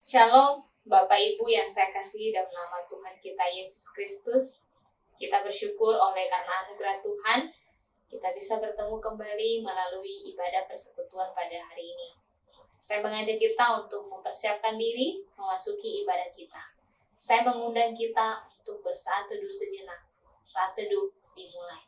Shalom, Bapak Ibu yang saya kasihi dalam nama Tuhan kita Yesus Kristus. Kita bersyukur oleh karena anugerah Tuhan, kita bisa bertemu kembali melalui ibadah persekutuan pada hari ini. Saya mengajak kita untuk mempersiapkan diri memasuki ibadah kita. Saya mengundang kita untuk bersaat teduh sejenak. Saat teduh dimulai.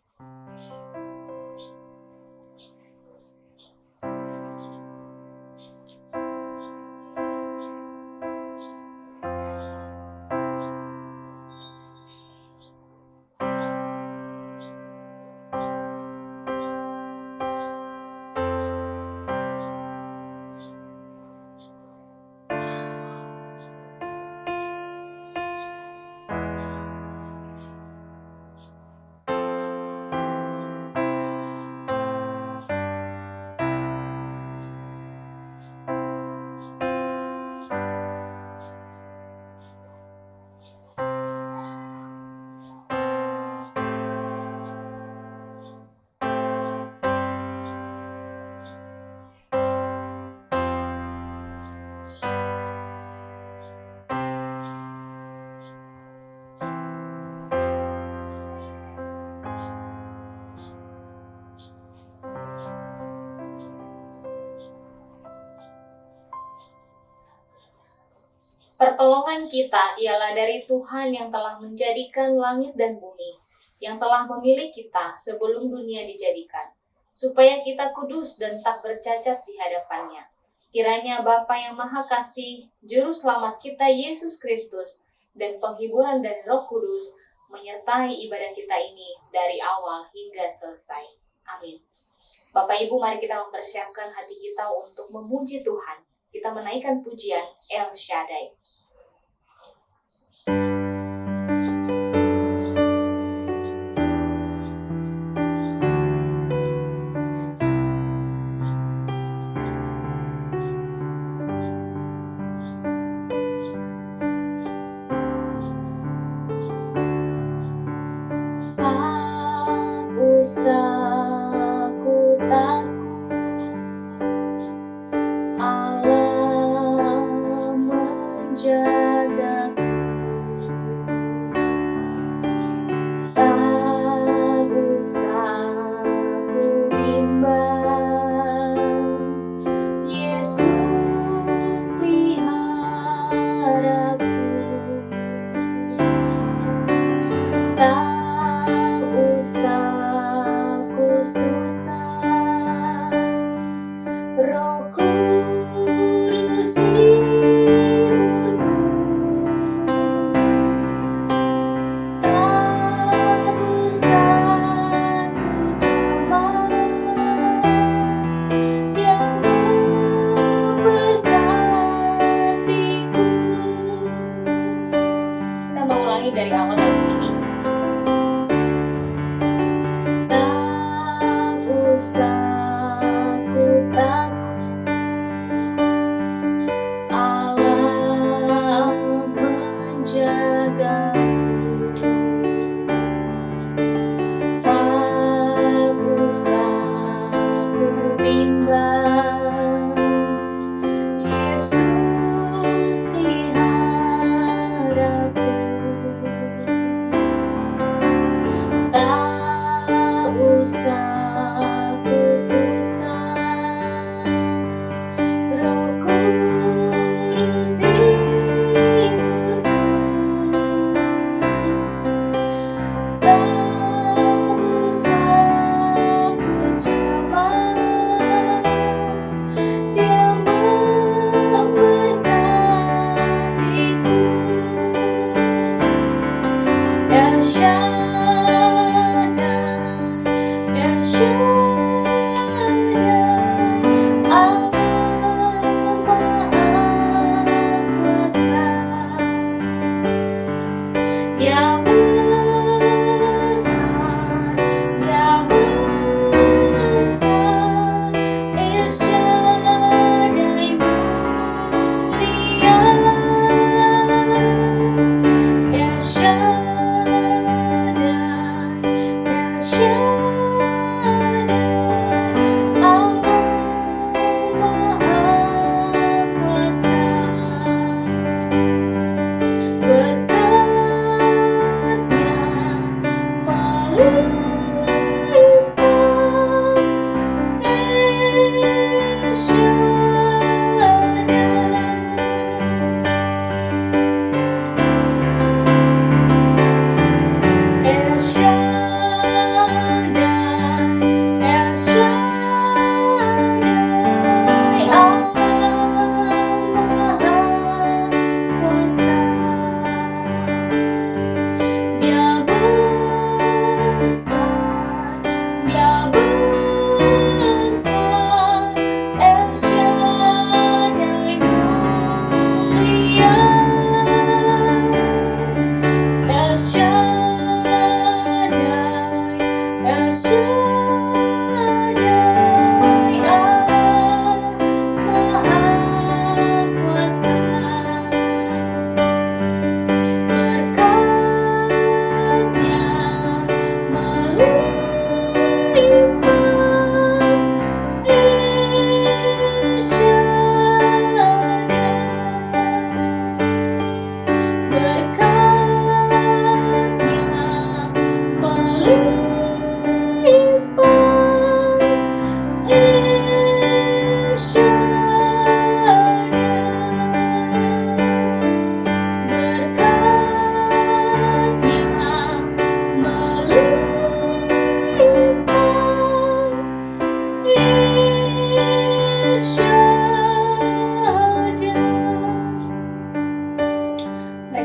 Pertolongan kita ialah dari Tuhan yang telah menjadikan langit dan bumi, yang telah memilih kita sebelum dunia dijadikan, supaya kita kudus dan tak bercacat di hadapannya. Kiranya Bapa yang Maha Kasih, Juru Selamat kita Yesus Kristus, dan penghiburan dari Roh Kudus menyertai ibadah kita ini dari awal hingga selesai. Amin. Bapak Ibu, mari kita mempersiapkan hati kita untuk memuji Tuhan. Kita menaikkan pujian El Shaddai. Tak usah ku takut, Allah menjagaku. Tak usah ku bimbang, Yesus peliharaku. Tak usah ku susah, Roh Kudus hiburku.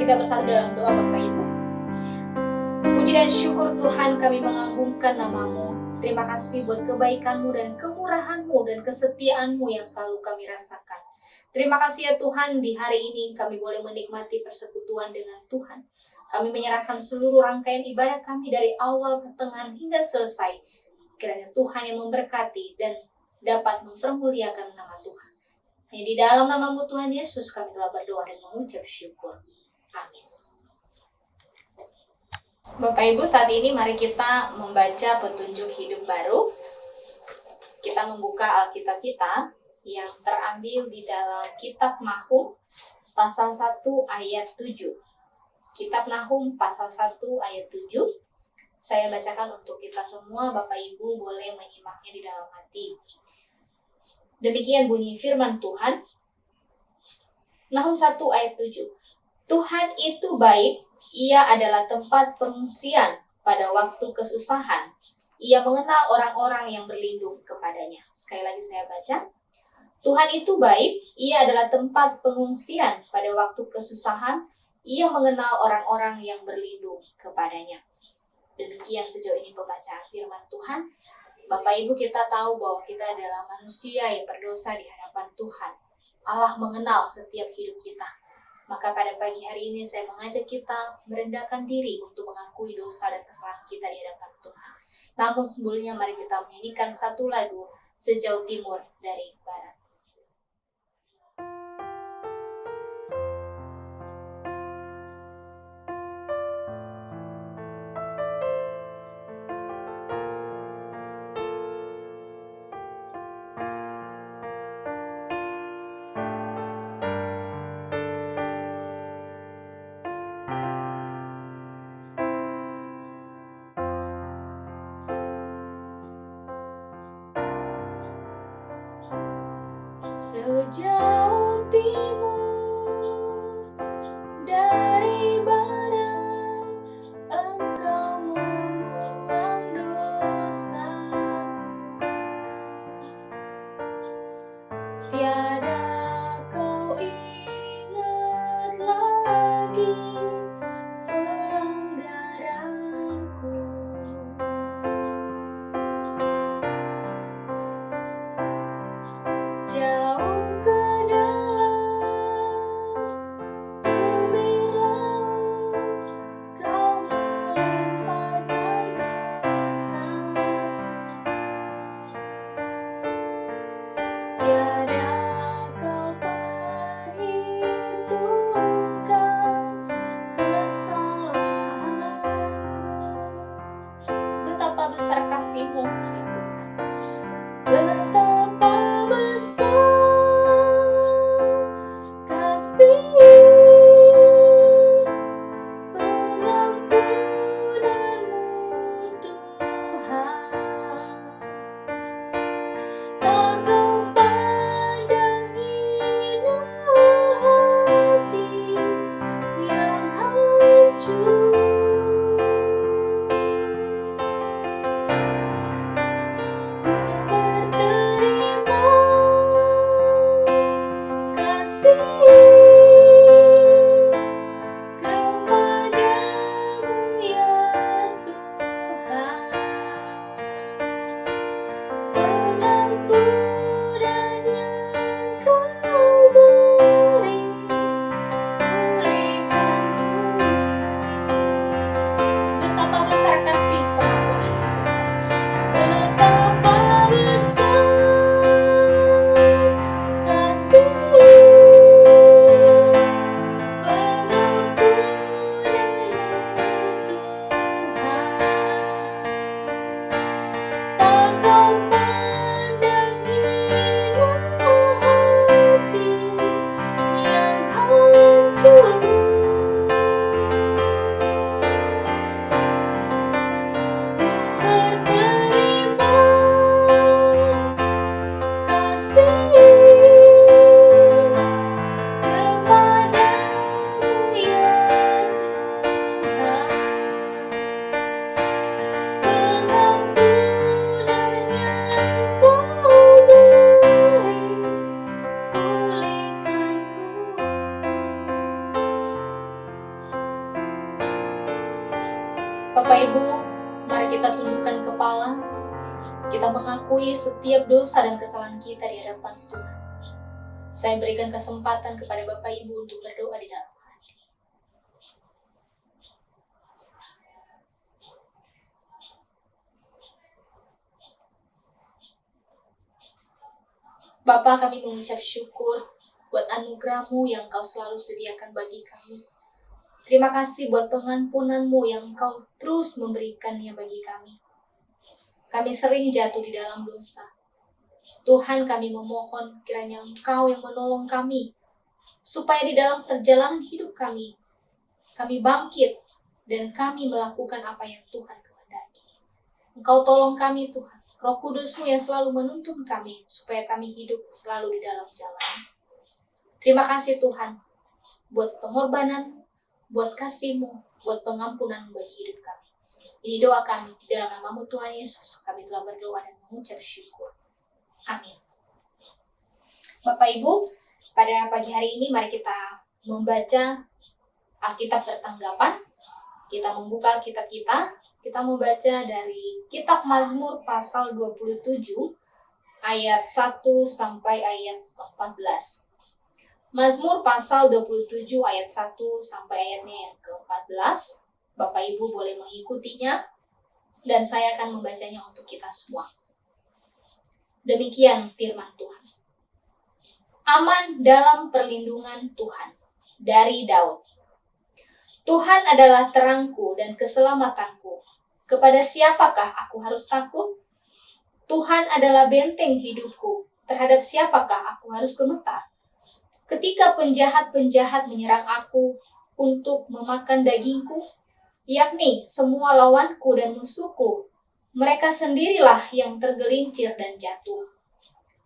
kita bersatu dalam doa Bapak Ibu. Puji dan syukur Tuhan, kami mengagungkan nama-Mu. Terima kasih buat kebaikan-Mu dan kemurahan-Mu dan kesetiaan-Mu yang selalu kami rasakan. Terima kasih ya Tuhan, di hari ini kami boleh menikmati persekutuan dengan Tuhan. Kami menyerahkan seluruh rangkaian ibadah kami dari awal, pertengahan hingga selesai. Kiranya Tuhan yang memberkati dan dapat mempermuliakan nama Tuhan. Hanya di dalam nama-Mu Tuhan Yesus kami telah berdoa dan mengucap syukur. Amin. Bapak Ibu, saat ini mari kita membaca petunjuk hidup baru. Kita membuka Alkitab kita yang terambil di dalam Kitab Nahum pasal 1 ayat 7. Kitab Nahum pasal 1 ayat 7. Saya bacakan untuk kita semua, Bapak Ibu boleh menyimaknya di dalam hati. Demikian bunyi firman Tuhan. Nahum 1 ayat 7. Tuhan itu baik, Ia adalah tempat pengungsian pada waktu kesusahan. Ia mengenal orang-orang yang berlindung kepadanya. Sekali lagi saya baca. Tuhan itu baik, Ia adalah tempat pengungsian pada waktu kesusahan. Ia mengenal orang-orang yang berlindung kepadanya. Demikian sejauh ini pembacaan firman Tuhan. Bapak Ibu, kita tahu bahwa kita adalah manusia yang berdosa di hadapan Tuhan. Allah mengenal setiap hidup kita. Maka pada pagi hari ini saya mengajak kita merendahkan diri untuk mengakui dosa dan kesalahan kita di hadapan Tuhan. Namun sebelumnya mari kita menyanyikan satu lagu, Sejauh Timur dari Barat. Sejauh timur dari barat, Engkau membuang dosaku. Tiada kau ingat lagi pelanggaranku. Jauh ke Bapak Ibu, mari kita tundukkan kepala. Kita mengakui setiap dosa dan kesalahan kita di hadapan Tuhan. Saya berikan kesempatan kepada Bapak Ibu untuk berdoa di dalam hati. Bapa, kami mengucap syukur buat anugerah-Mu yang Kau selalu sediakan bagi kami. Terima kasih buat pengampunan-Mu yang Kau terus memberikannya bagi kami. Kami sering jatuh di dalam dosa. Tuhan, kami memohon kiranya Engkau yang menolong kami, supaya di dalam perjalanan hidup kami bangkit dan kami melakukan apa yang Tuhan kehendaki. Engkau tolong kami Tuhan, Roh Kudus-Mu yang selalu menuntun kami, supaya kami hidup selalu di dalam jalan. Terima kasih Tuhan, buat pengorbanan, buat kasih-Mu, buat pengampunan bagi hidup kami. Ini doa kami, di dalam nama-Mu Tuhan Yesus, kami telah berdoa dan mengucap syukur. Amin. Bapak Ibu, pada pagi hari ini mari kita membaca Alkitab Pertanggapan. Kita membuka Alkitab kita membaca dari Kitab Mazmur pasal 27 ayat 1 sampai ayat 14. Mazmur pasal 27 ayat 1 sampai ayatnya yang ke-14. Bapak Ibu boleh mengikutinya dan saya akan membacanya untuk kita semua. Demikian firman Tuhan. Aman dalam perlindungan Tuhan, dari Daud. Tuhan adalah terangku dan keselamatanku. Kepada siapakah aku harus takut? Tuhan adalah benteng hidupku. Terhadap siapakah aku harus gemetar? Ketika penjahat-penjahat menyerang aku untuk memakan dagingku, yakni semua lawanku dan musuhku, mereka sendirilah yang tergelincir dan jatuh.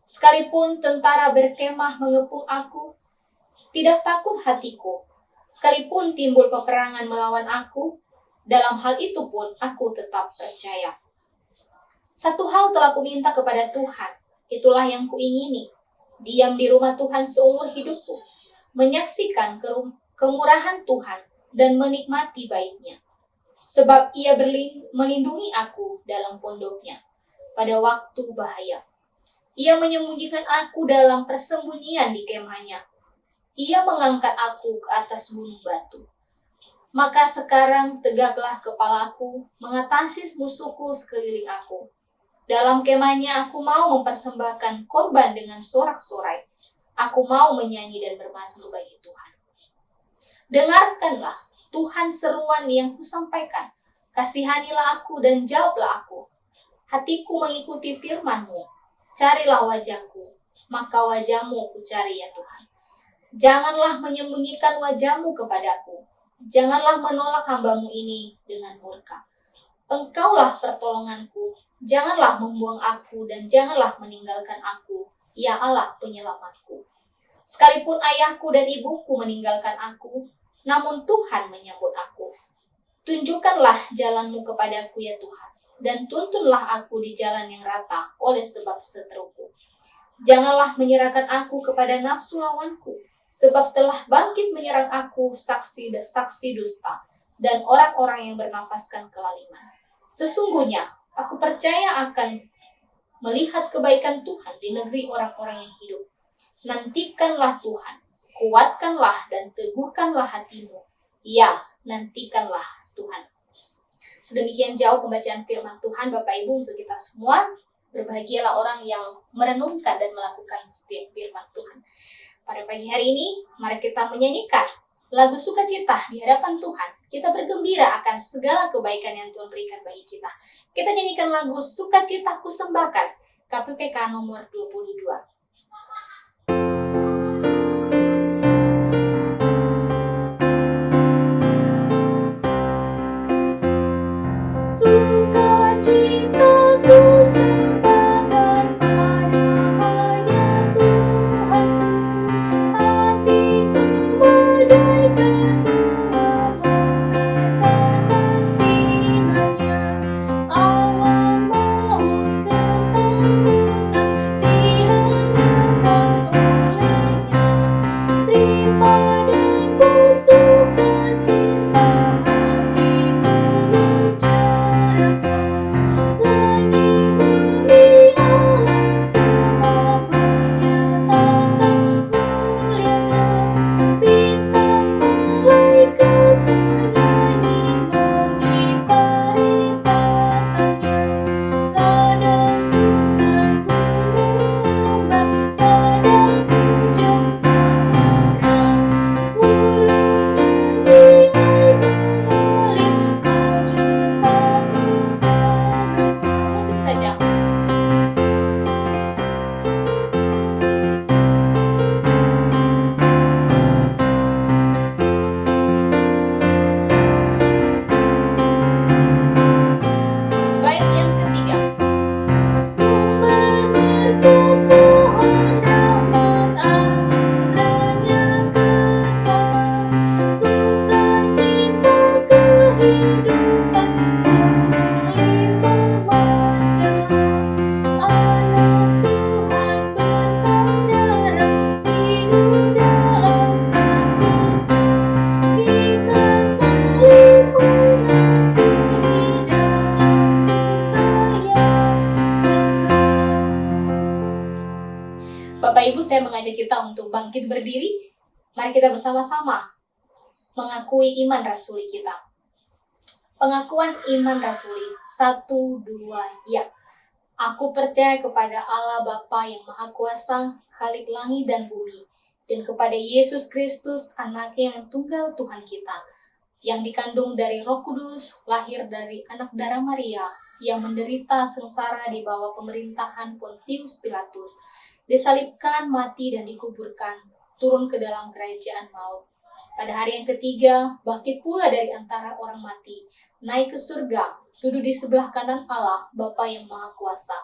Sekalipun tentara berkemah mengepung aku, tidak takut hatiku. Sekalipun timbul peperangan melawan aku, dalam hal itu pun aku tetap percaya. Satu hal telah kuminta kepada Tuhan, itulah yang kuingini, diam di rumah Tuhan seumur hidupku, menyaksikan kemurahan Tuhan dan menikmati baiknya. Sebab ia melindungi aku dalam pondoknya pada waktu bahaya. Ia menyembunyikan aku dalam persembunyian di kemahnya. Ia mengangkat aku ke atas gunung batu. Maka sekarang tegaklah kepalaku, mengatasi musuhku sekeliling aku. Dalam kemahnya aku mau mempersembahkan korban dengan sorak-sorai. Aku mau menyanyi dan bermazmur bagi Tuhan. Dengarkanlah Tuhan seruan yang kusampaikan. Kasihanilah aku dan jawablah aku. Hatiku mengikuti firman-Mu. Carilah wajah-Ku, maka wajah-Mu kucari ya Tuhan. Janganlah menyembunyikan wajah-Mu kepadaku. Janganlah menolak hamba-Mu ini dengan murka. Engkaulah pertolonganku. Janganlah membuang aku dan janganlah meninggalkan aku, ya Allah penyelamatku. Sekalipun ayahku dan ibuku meninggalkan aku, namun Tuhan menyambut aku. Tunjukkanlah jalan-Mu kepadaku ya Tuhan, dan tuntunlah aku di jalan yang rata oleh sebab seteruku. Janganlah menyerahkan aku kepada nafsu lawanku, sebab telah bangkit menyerang aku saksi dusta dan orang-orang yang bernafaskan kelaliman. Sesungguhnya aku percaya akan melihat kebaikan Tuhan di negeri orang-orang yang hidup. Nantikanlah Tuhan, kuatkanlah dan teguhkanlah hatimu. Ya, nantikanlah Tuhan. Sedemikian jauh pembacaan firman Tuhan Bapak Ibu untuk kita semua. Berbahagialah orang yang merenungkan dan melakukan setiap firman Tuhan. Pada pagi hari ini, mari kita menyanyikan lagu sukacita di hadapan Tuhan. Kita bergembira akan segala kebaikan yang Tuhan berikan bagi kita. Kita nyanyikan lagu Sukacita Kusembahkan, KPPK nomor 22. Sukacita kusembahkan padanya Tuhanku, hatiku bagaikan bunga mekarkan sinarnya. Awan maut ketakutan di Bangkit berdiri, mari kita bersama-sama mengakui iman rasuli kita. Pengakuan iman rasuli, 1, 2, ya. Aku percaya kepada Allah Bapa yang Maha Kuasa, Khalik langit dan bumi, dan kepada Yesus Kristus, Anaknya yang tunggal Tuhan kita, yang dikandung dari Roh Kudus, lahir dari anak darah Maria, yang menderita sengsara di bawah pemerintahan Pontius Pilatus, disalibkan, mati, dan dikuburkan, turun ke dalam kerajaan maut. Pada hari yang ketiga, bangkit pula dari antara orang mati, naik ke surga, duduk di sebelah kanan Allah, Bapa yang Maha Kuasa,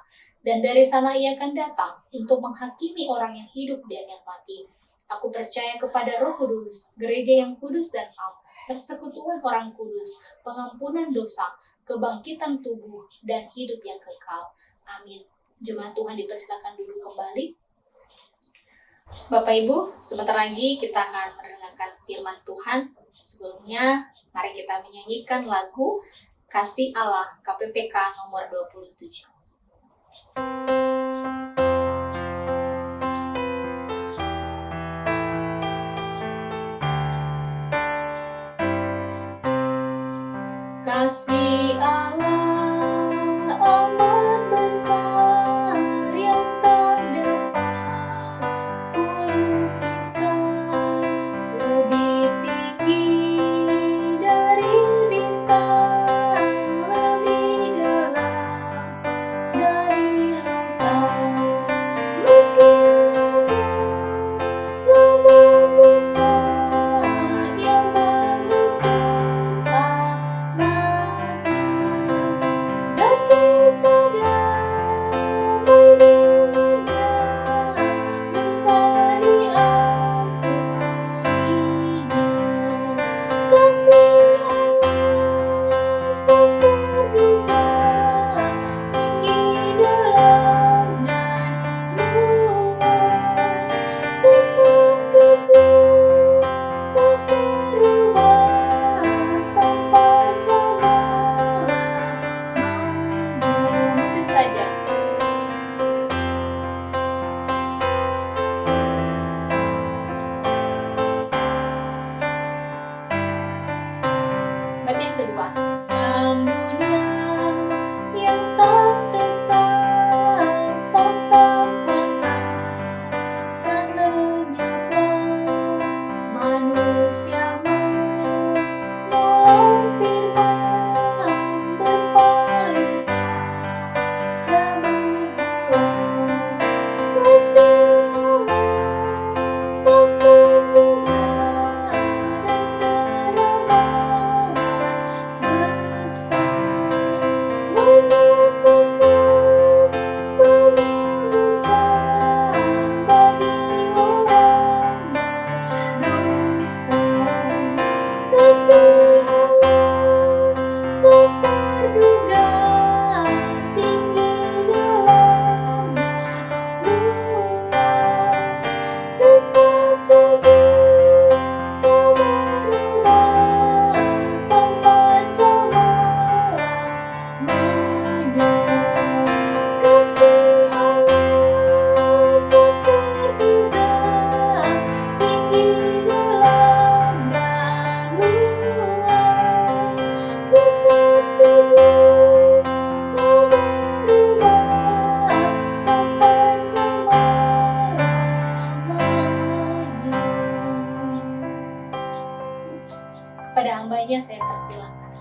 dan dari sana Ia akan datang untuk menghakimi orang yang hidup dan yang mati. Aku percaya kepada Roh Kudus, gereja yang kudus dan am, persekutuan orang kudus, pengampunan dosa, kebangkitan tubuh, dan hidup yang kekal. Amin. Jemaat Tuhan dipersilakan duduk kembali. Bapak Ibu, sebentar lagi kita akan mendengarkan firman Tuhan. Sebelumnya, mari kita menyanyikan lagu Kasih Allah KPPK nomor 27. Kasih Allah amat besar yang tak dapat kulukiskan, lebih tinggi dari bintang, lebih dalam dari lautan. Meski amat besar yang mengutus anaknya, dan kita damai dengannya, dosa diampuninya. Kasih Allah tak terduga, tinggi, dalam, dan luas, tetap teguh, tak berubah sampai selama-lamanya. Musik saja. Bait yang kedua. Namunnya yang tak tetap, tak kuasa, kan lenyaplah manusia menolong firman berpaling dan berhalang. Kasih Allah tak terduga dan teramat besar, menyatakan penebusan bagi orang berdosa. Kasih Allah tak terduga, tinggi, dalam, dan luas, tetap teguh, tak berubah sampai selama-lamanya. Kasih Allah tak terduga, tinggi, dalam, dan luas, tetap teguh, tak berubah sampai selama-lamanya. Kepada hambanya saya persilakan.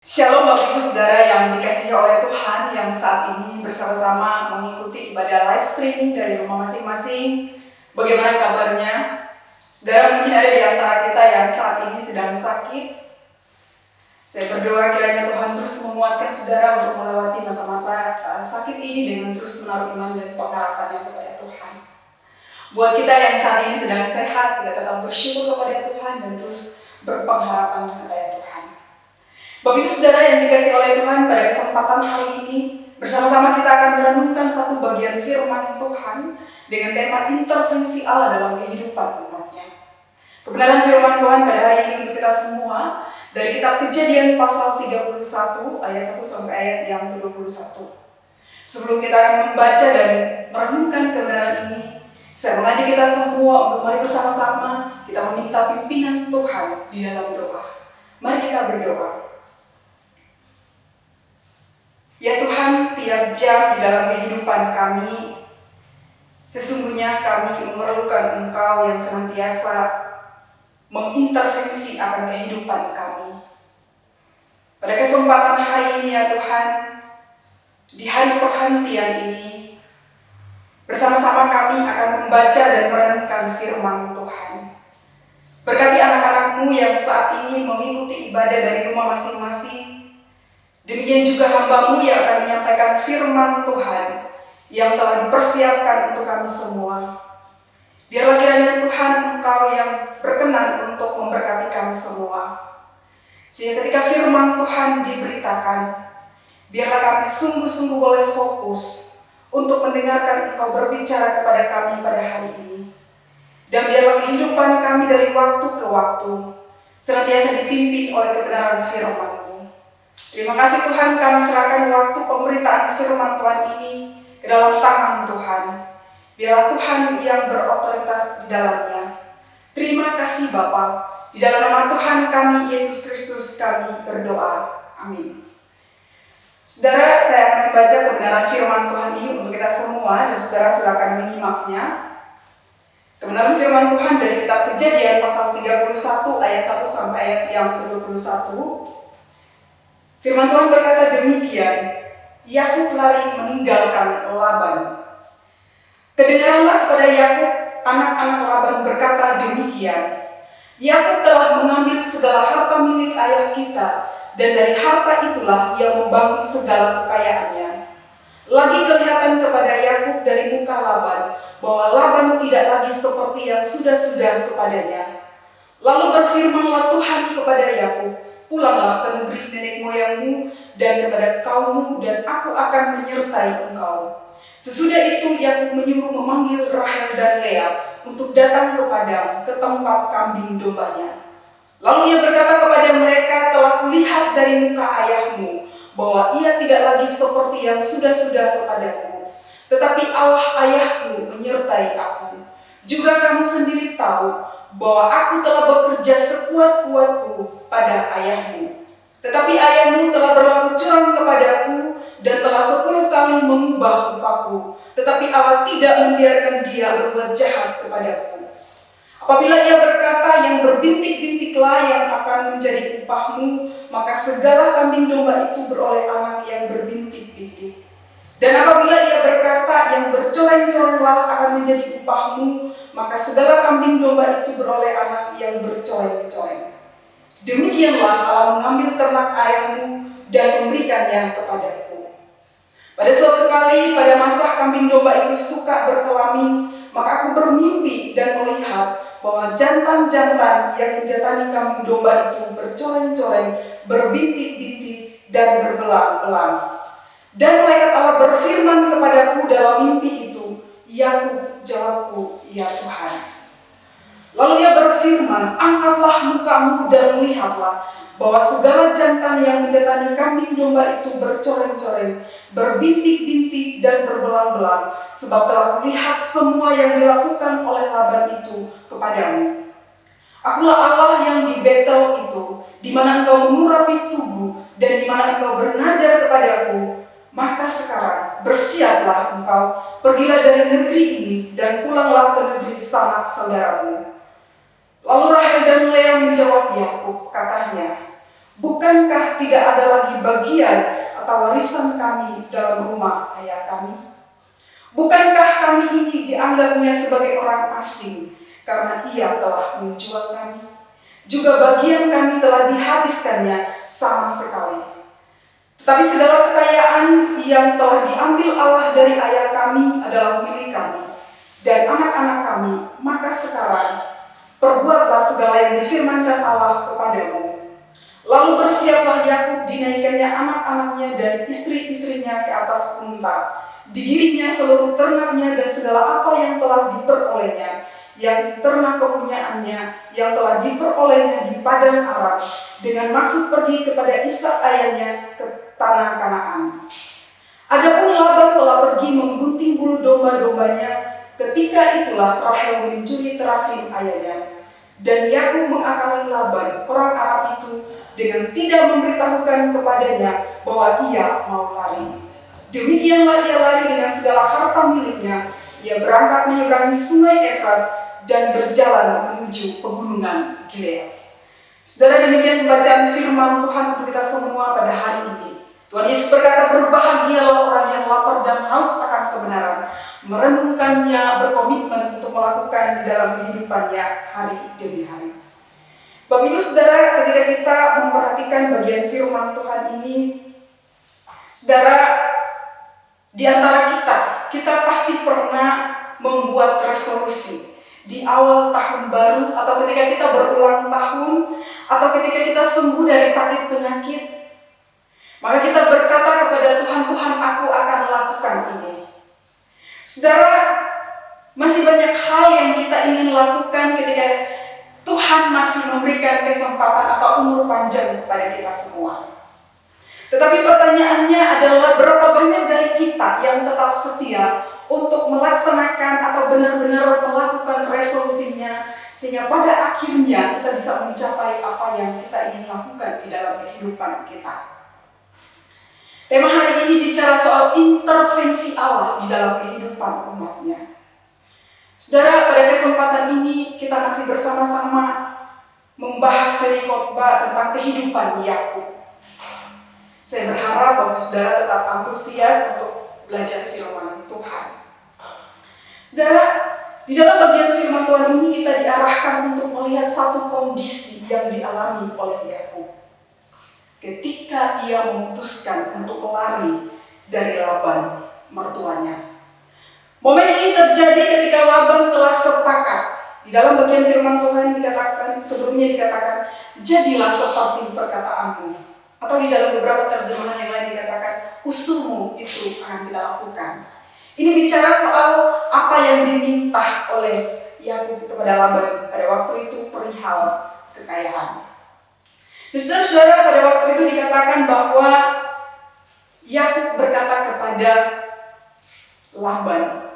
Shalom Bapak Ibu Saudara yang dikasihi oleh Tuhan, yang saat ini bersama-sama mengikuti ibadah live streaming dari rumah masing-masing. Bagaimana kabarnya? Saudara mungkin ada di antara kita yang saat ini sedang sakit. Saya berdoa kiranya Tuhan terus menguatkan saudara untuk melewati masa-masa sakit ini dengan terus menaruh iman dan pengharapannya kepada Tuhan. Buat kita yang saat ini sedang sehat, kita tetap bersyukur kepada Tuhan dan terus berpengharapan kepada Tuhan. Bapak Ibu Saudara yang dikasihi oleh Tuhan, pada kesempatan hari ini bersama-sama kita akan merenungkan satu bagian firman Tuhan dengan tema intervensi Allah dalam kehidupan umatnya. Kebenaran firman Tuhan pada hari ini untuk kita semua dari kitab Kejadian pasal 31 ayat 1 sampai ayat yang ke-21. Sebelum kita akan membaca dan merenungkan kebenaran ini, saya mengajak kita semua untuk mari bersama-sama kita meminta pimpinan Tuhan di dalam doa. Mari kita berdoa. Ya Tuhan, tiap jam di dalam kehidupan kami, sesungguhnya kami memerlukan Engkau yang senantiasa mengintervensi akan kehidupan kami. Pada kesempatan hari ini ya Tuhan, di hari perhentian ini, bersama-sama kami akan membaca dan merenungkan firman Tuhan. Berkati anak-anak-Mu yang saat ini mengikuti ibadah dari rumah masing-masing. Demikian juga hamba-Mu yang akan menyampaikan firman Tuhan yang telah dipersiapkan untuk kami semua. Biarlah kiranya Tuhan Engkau yang berkenan untuk memberkati kami semua. Sehingga ketika firman Tuhan diberitakan, biarlah kami sungguh-sungguh boleh fokus untuk mendengarkan Engkau berbicara kepada kami pada hari ini. Dan biarlah kehidupan kami dari waktu ke waktu senantiasa dipimpin oleh kebenaran firman-Mu. Terima kasih Tuhan, kami serahkan waktu pemberitaan firman Tuhan ini ke dalam tangan Tuhan. Biarlah Tuhan yang berotoritas di dalamnya. Terima kasih Bapa. Di dalam nama Tuhan kami, Yesus Kristus, kami berdoa. Amin. Saudara, saya akan membaca kebenaran firman Tuhan ini untuk kita semua, dan saudara silakan menyimaknya. Kebenaran firman Tuhan dari kitab Kejadian pasal 31 ayat 1 sampai ayat yang ke-21. Firman Tuhan berkata demikian, Yakub lari meninggalkan Laban. Kedengaranlah kepada Yakub, anak-anak Laban berkata demikian, Yakub telah mengambil segala harta milik ayah kita, dan dari harta itulah ia membangun segala kekayaannya. Lagi kelihatan kepada Yakub dari muka Laban, bahwa Laban tidak lagi seperti yang sudah-sudah kepadanya. Lalu berfirmanlah Tuhan kepada Yakub, pulanglah ke negeri nenek moyangmu dan kepada kaummu, dan aku akan menyertai engkau. Sesudah itu Yakub menyuruh memanggil Rahel dan Lea untuk datang ke padang, ke tempat kambing dombanya. Lalu ia berkata kepada mereka, telah kulihat dari muka ayahmu bahwa ia tidak lagi seperti yang sudah-sudah kepadaku, tetapi Allah ayahku menyertai aku. Juga kamu sendiri tahu bahwa aku telah bekerja sekuat-kuatku pada ayahmu. Tetapi ayahmu telah berlaku curang kepadaku dan telah 10 kali mengubah upahku. Tetapi Allah tidak membiarkan dia berbuat jahat kepadaku. Apabila ia berkata, yang berbintik-bintiklah yang akan menjadi upahmu, maka segala kambing domba itu beroleh anak yang berbintik-bintik. Dan apabila ia berkata, yang bercoreng-corenglah akan menjadi upahmu, maka segala kambing domba itu beroleh anak yang bercoreng-coreng. Demikianlah Allah mengambil ternak ayahmu dan memberikannya kepadaku. Pada suatu kali, pada masa kambing domba itu suka berkelamin, maka aku bermimpi dan melihat bahwa jantan-jantan yang menjatani kambing domba itu bercoreng-coreng, berbintik-bintik, dan berbelang-belang. Dan malaikat Allah berfirman kepadaku dalam mimpi itu, Yakub, jawabku, ya Tuhan. Lalu ia berfirman, angkatlah mukamu dan lihatlah bahwa segala jantan yang menjatani kambing domba itu bercoreng-coreng, berbintik-bintik dan berbelang-belang, sebab telah kulihat semua yang dilakukan oleh Laban itu kepadamu. Akulah Allah yang di Betel itu, di mana engkau mengurapi tubuh dan di mana engkau bernajar kepadaku. Maka sekarang bersiaplah engkau, pergilah dari negeri ini dan pulanglah ke negeri sanak saudaramu. Lalu Rahel dan Lea menjawab Yakub, katanya, bukankah tidak ada lagi bagian atau warisan kami dalam rumah ayah kami? Bukankah kami ini dianggapnya sebagai orang asing karena ia telah menjual kami? Juga bagian kami telah dihabiskannya sama sekali. Tetapi segala kekayaan yang telah diambil Allah dari ayah kami adalah milik kami dan anak-anak kami, maka sekarang perbuatlah segala yang difirmankan Allah kepadamu. Lalu bersiaplah Yakub, dinaikannya anak-anaknya dan istri-istrinya ke atas unta. Digiringnya seluruh ternaknya dan segala apa yang telah diperolehnya, yakni ternak kepunyaannya yang telah diperolehnya di padang Aram, dengan maksud pergi kepada Ishak ayahnya ke tanah Kanaan. Adapun Laban telah pergi menggunting bulu domba-dombanya. Ketika itulah Rahel mencuri terafim ayahnya. Dan Yakub mengakali Laban, orang Arab itu, dengan tidak memberitahukan kepadanya bahwa ia mau lari. Demikianlah ia lari dengan segala harta miliknya. Ia berangkat menyeberangi sungai Efrat dan berjalan menuju pegunungan Gilead. Saudara, demikian pembacaan firman Tuhan untuk kita semua pada hari ini. Tuhan Yesus berkata, berbahagialah orang yang lapar dan haus akan kebenaran, merenungkannya, berkomitmen untuk melakukan di dalam kehidupannya hari demi hari. Bapak Ibu Saudara, ketika kita memperhatikan bagian firman Tuhan ini, saudara, di antara kita pasti pernah membuat resolusi di awal tahun baru, atau ketika kita berulang tahun, atau ketika kita sembuh dari sakit penyakit, maka kita berkata kepada Tuhan, Tuhan, aku akan lakukan ini. Saudara, masih banyak hal yang kita ingin lakukan ketika Tuhan masih memberikan kesempatan atau umur panjang kepada kita semua. Tetapi pertanyaannya adalah, berapa banyak dari kita yang tetap setia untuk melaksanakan atau benar-benar melakukan resolusinya, sehingga pada akhirnya kita bisa mencapai apa yang kita ingin lakukan di dalam kehidupan kita. Tema hari ini bicara soal intervensi Allah di dalam kehidupan umatnya. Saudara, pada kesempatan ini kita masih bersama-sama membahas seri khotbah tentang kehidupan Yakub. Saya berharap Bapak Saudara tetap antusias untuk belajar firman Tuhan. Saudara, di dalam bagian firman Tuhan ini kita diarahkan untuk melihat satu kondisi yang dialami oleh Yakub ketika ia memutuskan untuk lari dari Laban mertuanya. Momen ini terjadi ketika Laban telah sepakat. Di dalam bagian firman Tuhan dikatakan, sebelumnya dikatakan, jadilah seperti perkataanmu. Atau di dalam beberapa terjemahan yang lain dikatakan, usulmu itu akan kita lakukan. Ini bicara soal apa yang diminta oleh Yakub kepada Laban pada waktu itu perihal kekayaan. Saudara-saudara, pada waktu itu dikatakan bahwa Yakub berkata kepada Laban,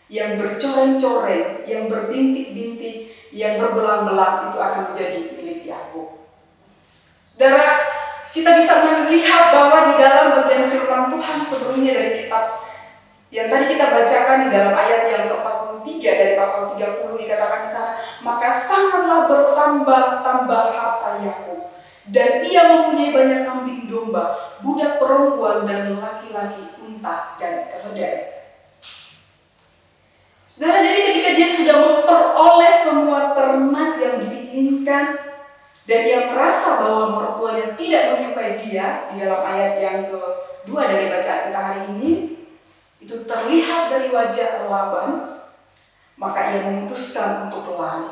yang bercoreng-coreng, yang berbintik-bintik, yang berbelang-belang itu akan menjadi milik Yakub. Saudara, kita bisa melihat bahwa di dalam bagian firman Tuhan sebelumnya dari kitab yang tadi kita bacakan di dalam ayat yang ke-43 dari pasal 30 dikatakan di sana, maka sangatlah bertambah-tambah harta Yakub, dan ia mempunyai banyak kambing domba, budak perempuan dan laki-laki, unta dan keledai. Saudara, jadi ketika dia sudah memperoleh semua ternak yang diinginkan, dan ia merasa bahwa mertuanya tidak menyukai dia, di dalam ayat yang kedua dari bacaan kita hari ini, itu terlihat dari wajah Laban, maka ia memutuskan untuk lari.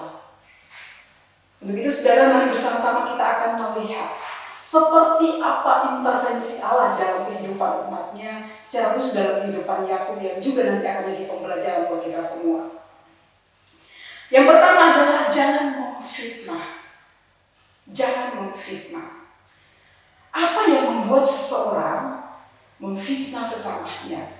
Untuk itu saudara, mari bersama-sama kita akan melihat seperti apa intervensi Allah dalam kehidupan umatnya, secara khusus dalam kehidupan Yakub yang juga nanti akan menjadi pembelajaran buat kita semua. Yang pertama adalah jangan memfitnah. Jangan memfitnah. Apa yang membuat seseorang memfitnah sesamanya?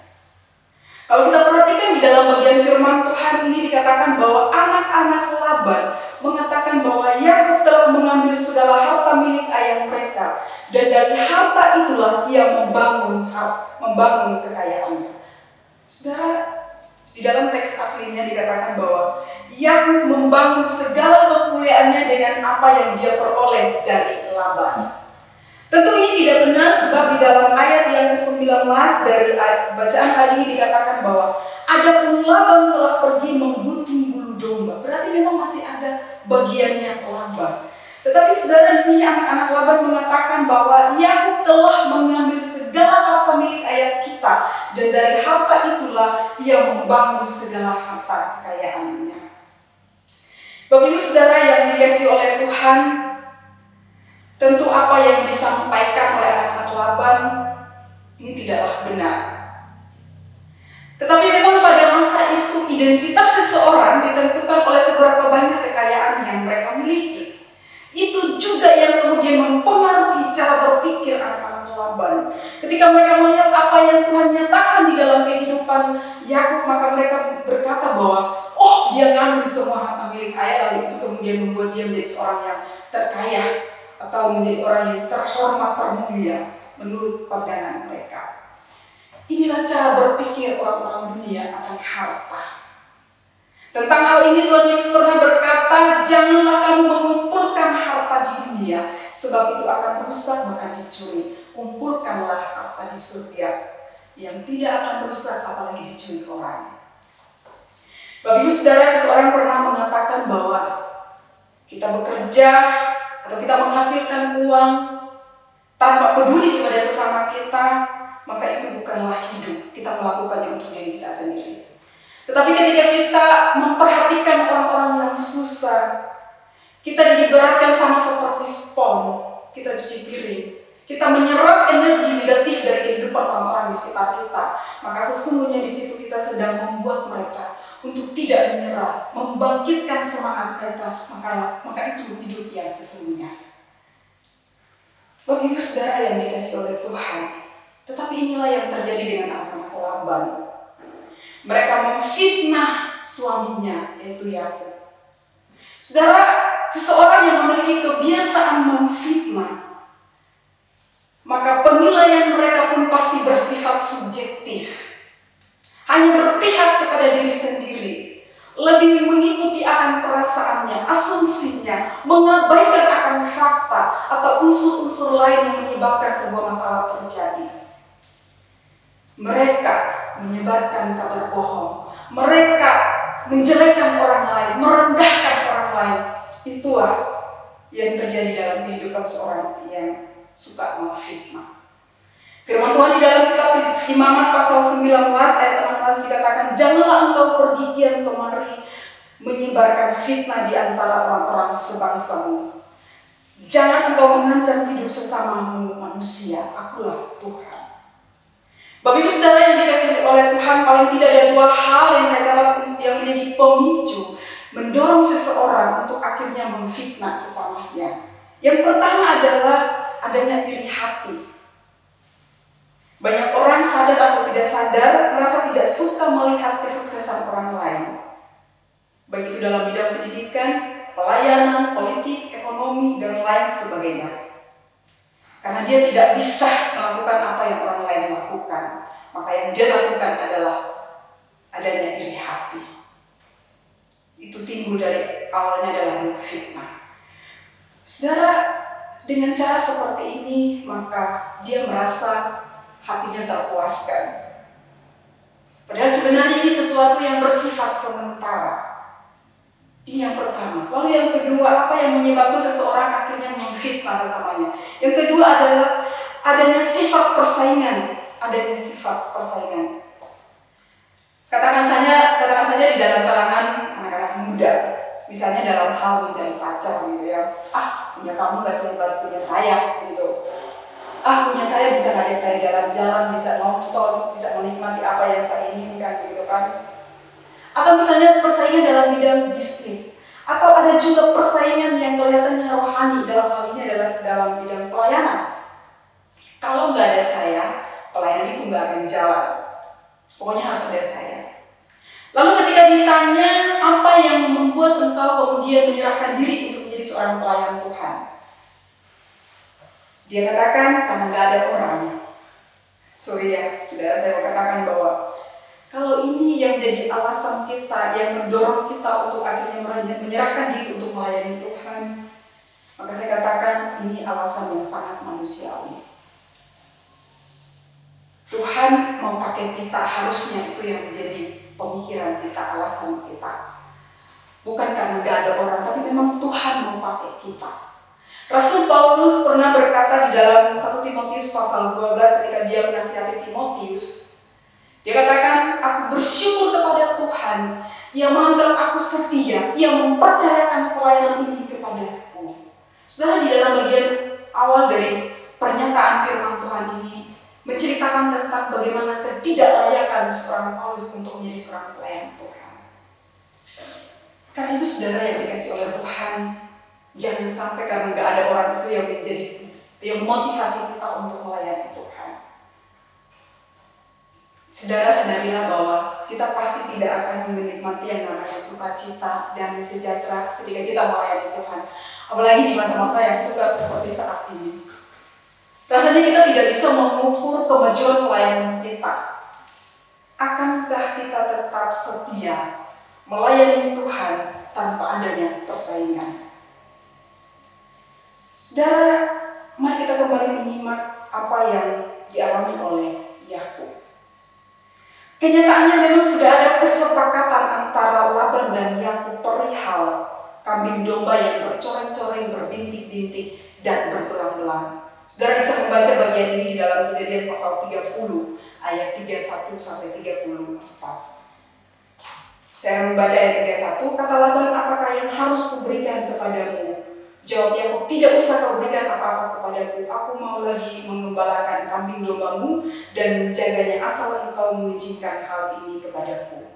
Kalau kita perhatikan di dalam bagian firman Tuhan ini dikatakan bahwa anak-anak Laban mengatakan bahwa Yakub telah mengambil segala harta milik ayah mereka, dan dari harta itulah ia membangun kekayaannya. Saudara, di dalam teks aslinya dikatakan bahwa Yakub membangun segala kemuliaannya dengan apa yang dia peroleh dari Laban. Tentu ini tidak benar, sebab di dalam ayat yang ke-19 dari bacaan tadi ini dikatakan bahwa adapun Laban telah pergi menggunting bulu domba. Berarti memang masih ada bagiannya Laban. Tetapi saudara, di sini anak-anak Laban mengatakan bahwa Yakub telah mengambil segala harta milik ayah kita, dan dari harta itulah ia membangun segala harta kekayaannya. Bapak Ibu Saudara yang dikasihi oleh Tuhan, tentu apa yang disampaikan oleh anak-anak Laban ini tidaklah benar. Tetapi memang pada masa itu identitas seseorang ditentukan oleh seberapa banyak kekayaan yang mereka miliki. Itu juga yang kemudian mempengaruhi cara berpikir anak-anak Laban. Ketika mereka melihat apa apa yang Tuhan nyatakan di dalam kehidupan Yakub, maka mereka berkata bahwa oh, dia ngambil semua harta milik ayah, lalu itu kemudian membuat dia menjadi seorang yang terkaya atau menjadi orang yang terhormat, termulia menurut pandangan mereka. Inilah cara berpikir orang-orang dunia akan harta. Tentang hal ini Tuhan Yesus pernah berkata, janganlah kamu mengumpulkan harta di dunia, sebab itu akan rusak bahkan dicuri. Kumpulkanlah harta di surga yang tidak akan rusak apalagi dicuri orang. Bapak Ibu Saudara, seseorang pernah mengatakan bahwa kita bekerja atau kita menghasilkan uang tanpa peduli kepada sesama kita, maka itu bukanlah hidup. Kita melakukannya untuk diri kita sendiri. Tetapi ketika kita memperhatikan orang-orang yang susah, kita diibaratkan sama seperti spon, kita cuci piring, kita menyerap energi negatif dari kehidupan orang-orang di sekitar kita, maka sesungguhnya di situ kita sedang membuat mereka untuk tidak menyerah, membangkitkan semangat mereka, maka itu hidup yang sesungguhnya. Bapak Ibu Saudara yang dikasihi oleh Tuhan, tetapi inilah yang terjadi dengan anak-anak Laban. Mereka memfitnah suaminya, yaitu Yakub. Saudara, seseorang yang memiliki kebiasaan memfitnah, maka penilaian mereka pun pasti bersifat subjektif. Hanya berpihak kepada diri sendiri, lebih mengikuti akan perasaannya, asumsinya, mengabaikan akan fakta atau unsur-unsur lain yang menyebabkan sebuah masalah terjadi. Mereka menyebarkan kabar bohong, mereka menjelekkan orang lain, merendahkan orang lain. Itulah yang terjadi dalam kehidupan seorang yang suka memfitnah. Firman Tuhan di dalam kitab Imamat pasal 19 ayat 16 dikatakan, janganlah engkau pergi kian kemari menyebarkan fitnah di antara orang-orang sebangsamu. Jangan engkau mengancam hidup sesamamu manusia, akulah Tuhan. Bapak Ibu Saudara yang dikasihi oleh Tuhan, paling tidak ada dua hal yang saya catat yang menjadi pemicu mendorong seseorang untuk akhirnya memfitnah sesamanya. Yang pertama adalah adanya iri hati. Banyak orang sadar atau tidak sadar merasa tidak suka melihat kesuksesan orang lain, baik itu dalam bidang pendidikan, pelayanan, politik, ekonomi, dan lain sebagainya. Karena dia tidak bisa melakukan apa yang orang lain lakukan, maka yang dia lakukan adalah adanya iri hati. Itu timbul dari awalnya adalah fitnah. Saudara, dengan cara seperti ini maka dia merasa hatinya terpuaskan. Padahal sebenarnya ini sesuatu yang bersifat sementara. Ini yang pertama. Lalu yang kedua, apa yang menyebabkan seseorang akhirnya memfitnah sesamanya? Yang kedua adalah adanya sifat persaingan. Katakan saja di dalam kalangan anak-anak muda, misalnya dalam hal mencari pacar gitu ya. Punya kamu gak sehebat punya saya gitu. Punya saya bisa ngajak saya jalan-jalan, bisa nonton, bisa menikmati apa yang saya inginkan gitu kan. Atau misalnya persaingan dalam bidang bisnis, atau ada juga persaingan yang kelihatannya rohani, dalam hal ini adalah dalam bidang pelayanan. Kalau nggak ada saya, pelayanan itu nggak akan jalan. Pokoknya harus ada saya. Lalu ketika ditanya apa yang membuat engkau kemudian menyerahkan diri untuk menjadi seorang pelayan Tuhan, dia katakan karena nggak ada orang. Sorry ya, saudara, saya mau katakan bahwa kalau ini yang jadi alasan kita, yang mendorong kita untuk akhirnya menyerahkan diri untuk melayani Tuhan, maka saya katakan ini alasan yang sangat manusiawi. Tuhan mau pakai kita, harusnya itu yang menjadi pemikiran kita, alasan kita. Bukan karena gak ada orang, tapi memang Tuhan mau pakai kita. Rasul Paulus pernah berkata di dalam 1 Timotius pasal 12 ketika dia menasihati Timotius, dia katakan, aku bersyukur kepada Tuhan yang menganggap aku setia, yang mempercayakan pelayanan ini kepadaku. Saudara, di dalam bagian awal dari pernyataan firman Tuhan ini menceritakan tentang bagaimana ketidaklayakan seorang Paulus untuk menjadi seorang pelayan Tuhan. Karena itu saudara yang dikasih oleh Tuhan, jangan sampai karena gak ada orang itu yang motivasi kita untuk melayani Tuhan. Saudara sadarilah bahwa kita pasti tidak akan menikmati yang namanya sukacita dan sejahtera ketika kita melayani Tuhan. Apalagi di masa-masa yang suka seperti saat ini. Rasanya kita tidak bisa mengukur kemajuan pelayanan kita. Akankah kita tetap setia melayani Tuhan tanpa adanya persaingan? Saudara, mari kita kembali menyimak apa yang dialami oleh Yakub. Kenyataannya memang sudah ada kesepakatan antara Laban dan Yakub perihal kambing domba yang bercoreng-coreng, berbintik-bintik, dan berbelang-belang. Saudara bisa membaca bagian ini di dalam Kejadian pasal 30 ayat 31 sampai 34. Saya membaca ayat 31, kata Laban, apakah yang harus kuberikan kepadamu? Jawab Yakub, tidak usah kau berikan apa-apa kepadaku. Aku mau lagi mengembalakan kambing dombamu dan menjaganya asal engkau mengizinkan hal ini kepadaku.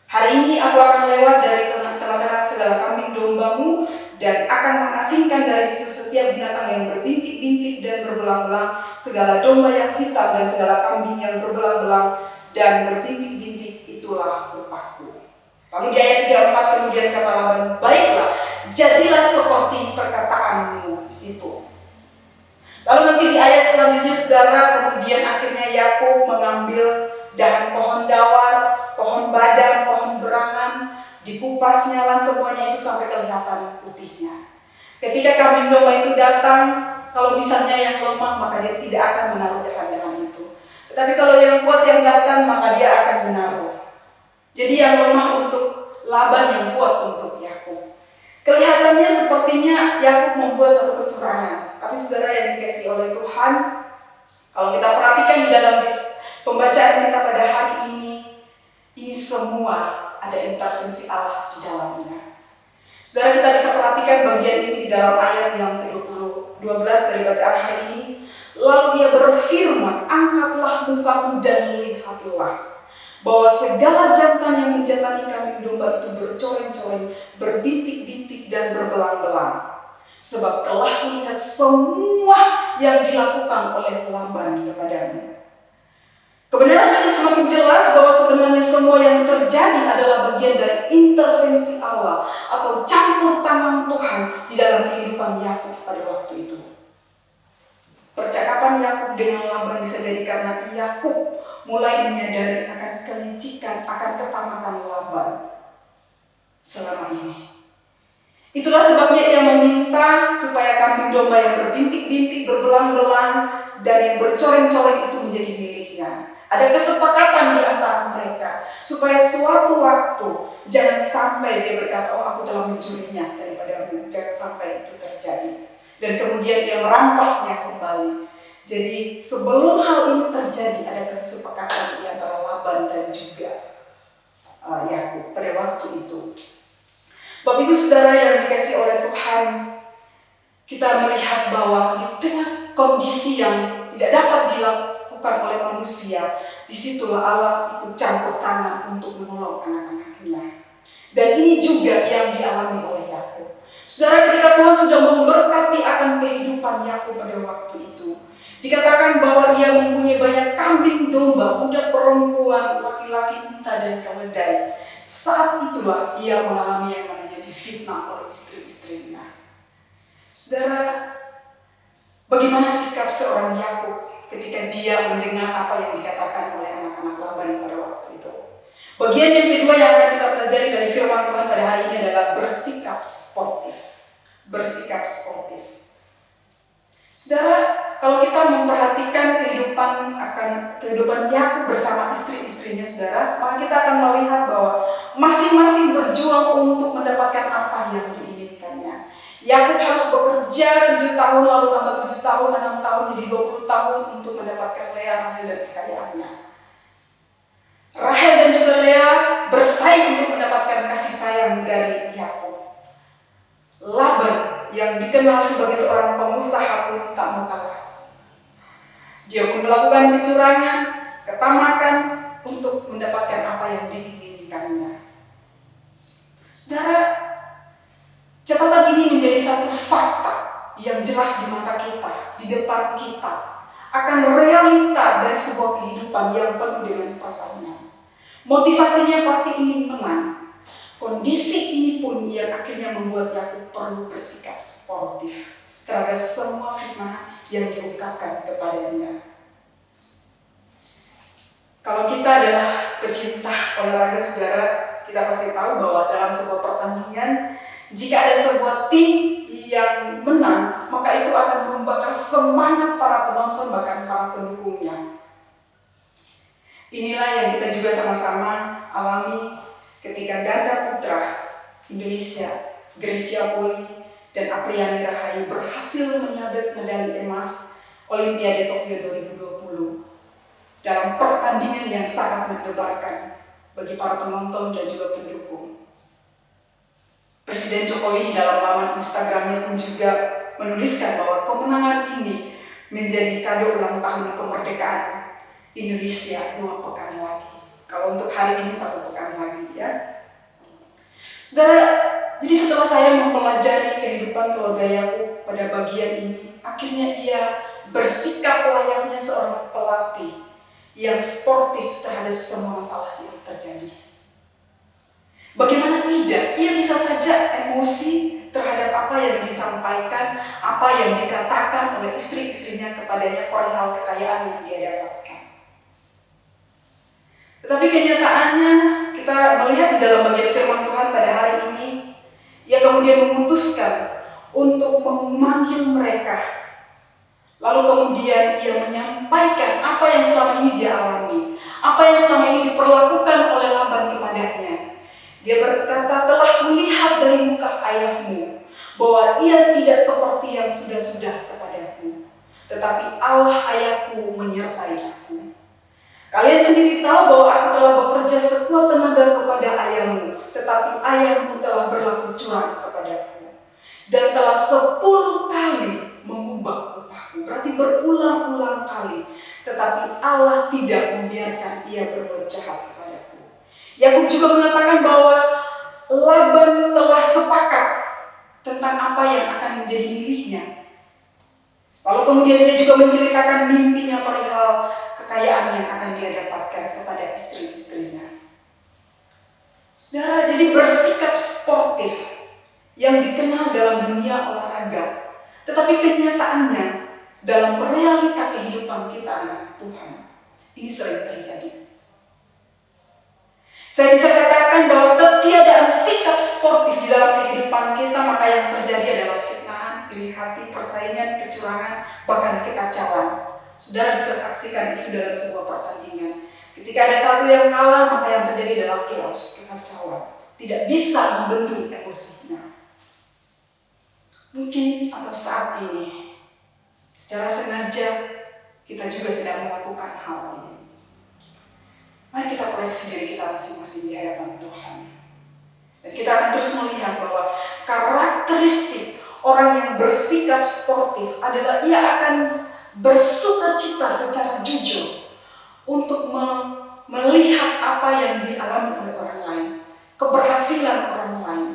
Hari ini aku akan lewat dari tengah-tengah segala kambing dombamu dan akan mengasingkan dari situ setiap binatang yang berbintik-bintik dan berbelang-belang, segala domba yang hitam dan segala kambing yang berbelang-belang dan berbintik-bintik, itulah upahku. Lalu di ayat 34 kemudian kata Laban, baiklah, jadilah seperti perkataanmu itu. Lalu nanti di ayat selanjutnya saudara, kemudian akhirnya Yakub mengambil dahan pohon dawar, pohon badan, pohon berangan, dikupasnya lah semuanya itu sampai kelihatan putihnya. Ketika kambing domba itu datang, kalau misalnya yang lemah maka dia tidak akan menaruh dahan-dahan itu. Tetapi kalau yang kuat yang datang maka dia akan menaruh. Jadi yang lemah untuk Laban, yang kuat untuk Yakub. Kelihatannya sepertinya Yakub membuat satu kecurangan. Tapi saudara yang dikasihi oleh Tuhan, kalau kita perhatikan di dalam pembacaan kita pada hari ini semua ada intervensi Allah di dalamnya. Saudara, kita bisa perhatikan bagian ini di dalam ayat yang ke-12 dari bacaan hari ini. Lalu dia berfirman, angkatlah mukamu dan lihatlah bahwa segala jantan yang menjantani kambing domba itu bercoreng-coreng, berbintik-bintik dan berbelang-belang. Sebab telah melihat semua yang dilakukan oleh Laban kepadamu. Kebenaran ini semakin jelas bahwa sebenarnya semua yang terjadi adalah bagian dari intervensi Allah atau campur tangan Tuhan di dalam kehidupan Yakub pada waktu itu. Percakapan Yakub dengan Laban bisa jadi karena Yakub mulai menyadari akan kelicikan, akan ketamakan Laban selama ini. Itulah sebabnya ia meminta supaya kambing domba yang berbintik-bintik, berbelang-belang, dan yang bercoreng-coreng itu menjadi miliknya. Ada kesepakatan di antara mereka supaya suatu waktu jangan sampai dia berkata, oh aku telah mencurinya daripadamu. Jangan sampai itu terjadi. Dan kemudian dia merampasnya kembali. Jadi sebelum hal ini terjadi ada kesepakatan di antara Laban dan juga Yakub pada waktu itu. Bapak Ibu Saudara yang dikasihi oleh Tuhan, kita melihat bahwa di tengah kondisi yang tidak dapat dilakukan oleh manusia, disitulah Allah ikut campur tangan untuk menolong anak-anaknya. Dan ini juga yang dialami oleh Yakub. Saudara, ketika Tuhan sudah memberkati akan kehidupan Yakub pada waktu itu, dikatakan bahwa ia mempunyai banyak kambing domba, budak perempuan, laki-laki, unta dan keledai. Saat itulah ia mengalami yang namanya difitnah oleh istri-istrinya. Saudara, bagaimana sikap seorang Yakub ketika dia mendengar apa yang dikatakan oleh anak-anak Laban pada waktu itu? Bagian yang kedua yang akan kita pelajari dari firman Tuhan pada hari ini adalah bersikap sportif. Bersikap sportif. Saudara, kalau kita memperhatikan kehidupan Yakub bersama istri-istrinya, saudara, maka kita akan melihat bahwa masing-masing berjuang untuk mendapatkan apa yang diinginkannya. Yakub harus bekerja 7 tahun, lalu tambah 7 tahun, 6 tahun, jadi 20 tahun untuk mendapatkan Lea, Rahel, dan kekayaannya. Rahel dan juga Lea bersaing untuk mendapatkan kasih sayang dari Yakub. Laban yang dikenal sebagai seorang pengusaha pun tak mau kalah. Dia pun melakukan kecurangan, ketamakan untuk mendapatkan apa yang diinginkannya. Saudara, catatan ini menjadi satu fakta yang jelas di mata kita, di depan kita. akan realita dari sebuah kehidupan yang penuh dengan persaingan. Motivasinya pasti ingin menang. Kondisi ini pun yang akhirnya membuat Yakub perlu bersikap sportif terhadap semua fitnah yang diungkapkan kepadanya. Kalau kita adalah pecinta olahraga, saudara, kita pasti tahu bahwa dalam sebuah pertandingan, jika ada sebuah tim yang menang, maka itu akan membakar semangat para penonton, bahkan para pendukungnya. Inilah yang kita juga sama-sama alami ketika ganda putra Indonesia, Grecia Poli dan Apriani Rahayu berhasil menyabet medali emas Olimpiade Tokyo 2020 dalam pertandingan yang sangat mendebarkan bagi para penonton dan juga pendukung. Presiden Jokowi di dalam laman Instagramnya pun juga menuliskan bahwa kemenangan ini menjadi kado ulang tahun kemerdekaan Indonesia 2 pekan lagi. Kalau untuk hari ini 1 pekan lagi, ya. Saudara, jadi setelah saya mempelajari kehidupan keluarga Yakub pada bagian ini, akhirnya ia bersikap layaknya seorang pelatih yang sportif terhadap semua masalah yang terjadi. Bagaimana tidak, ia bisa saja emosi terhadap apa yang disampaikan, apa yang dikatakan oleh istri-istrinya kepadanya perihal kekayaan yang dia dapatkan. Tetapi kenyataannya kita melihat di dalam bagian firman Tuhan pada hari ini, ia kemudian memutuskan untuk memanggil mereka. Lalu kemudian ia menyampaikan apa yang selama ini dia alami, apa yang selama ini diperlakukan oleh Laban kepadanya. Dia berkata, telah melihat dari muka ayahmu bahwa ia tidak seperti yang sudah-sudah kepadaku, tetapi Allah ayahku menyertai aku. Kalian sendiri tahu bahwa aku telah bekerja sekuat tenaga kepada ayahmu, tetapi ayahmu telah berlaku curang kepadaku dan telah 10 kali mengubah upahku. Berarti berulang-ulang kali, tetapi Allah tidak membiarkan ia berbuat jahat kepadaku. Yakub juga mengatakan bahwa Laban telah sepakat tentang apa yang akan menjadi miliknya. Lalu kemudian dia juga menceritakan mimpinya perihal kekayaan yang akan dia dapatkan kepada istri-istrinya. Saudara, jadi bersikap sportif yang dikenal dalam dunia olahraga, tetapi kenyataannya dalam realita kehidupan kita anak Tuhan, ini sering terjadi. Saya bisa katakan bahwa ketiadaan sikap sportif di dalam kehidupan kita, maka yang terjadi adalah fitnahan, iri hati, persaingan, kecurangan, bahkan kekacauan. Saudara bisa saksikan itu dalam sebuah pertandingan. Ketika ada satu yang kalah, maka yang terjadi adalah chaos, kekacauan. Tidak bisa membendung emosinya. Mungkin atau saat ini, secara sengaja kita juga sedang melakukan hal ini. Mari kita koreksi diri kita masing-masing di hadapan Tuhan. Dan kita akan terus melihat bahwa karakteristik orang yang bersikap sportif adalah ia akan bersukacita secara jujur untuk melihat apa yang dialami oleh orang lain, keberhasilan orang lain.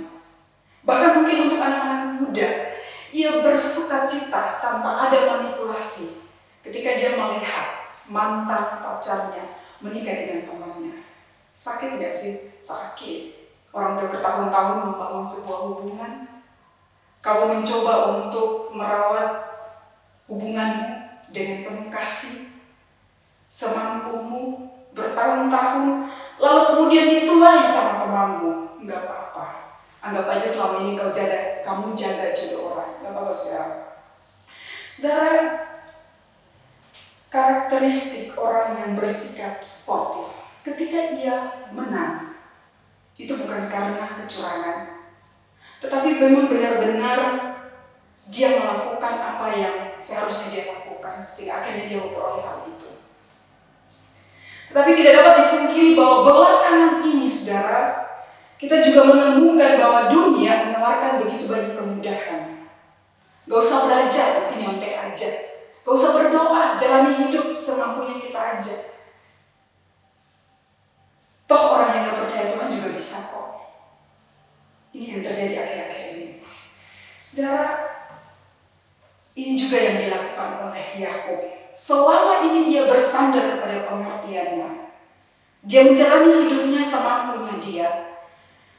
Bahkan mungkin untuk anak-anak muda, ia bersukacita tanpa ada manipulasi ketika dia melihat mantan pacarnya menikah dengan temannya. Sakit gak sih? Sakit. Orang udah bertahun-tahun membangun sebuah hubungan. Kamu mencoba untuk merawat hubunganmu dengan penuh kasih, semampumu, bertahun-tahun, lalu kemudian dituai sama temanmu. Enggak apa-apa. Anggap aja selama ini kamu jaga jodoh orang. Enggak apa-apa, saudara. Saudara, karakteristik orang yang bersikap sportif ketika ia menang itu bukan karena kecurangan, tetapi memang benar-benar dia melakukan apa yang seharusnya dia lakukan sehingga akhirnya dia memperoleh hal itu. Tetapi tidak dapat dipungkiri bahwa belakangan ini, saudara, kita juga menemukan bahwa dunia menawarkan begitu banyak kemudahan. Gak usah belajar, nanti nyontek aja. Gak usah berdoa, jalani hidup semampunya kita aja. Toh orang yang gak percaya Tuhan juga bisa kok. Ini yang terjadi akhir-akhir ini. Saudara, ini juga yang dilakukan oleh Yakub. selama ini ia bersandar kepada pengertiannya. Dia menjalani hidupnya semampunya dia.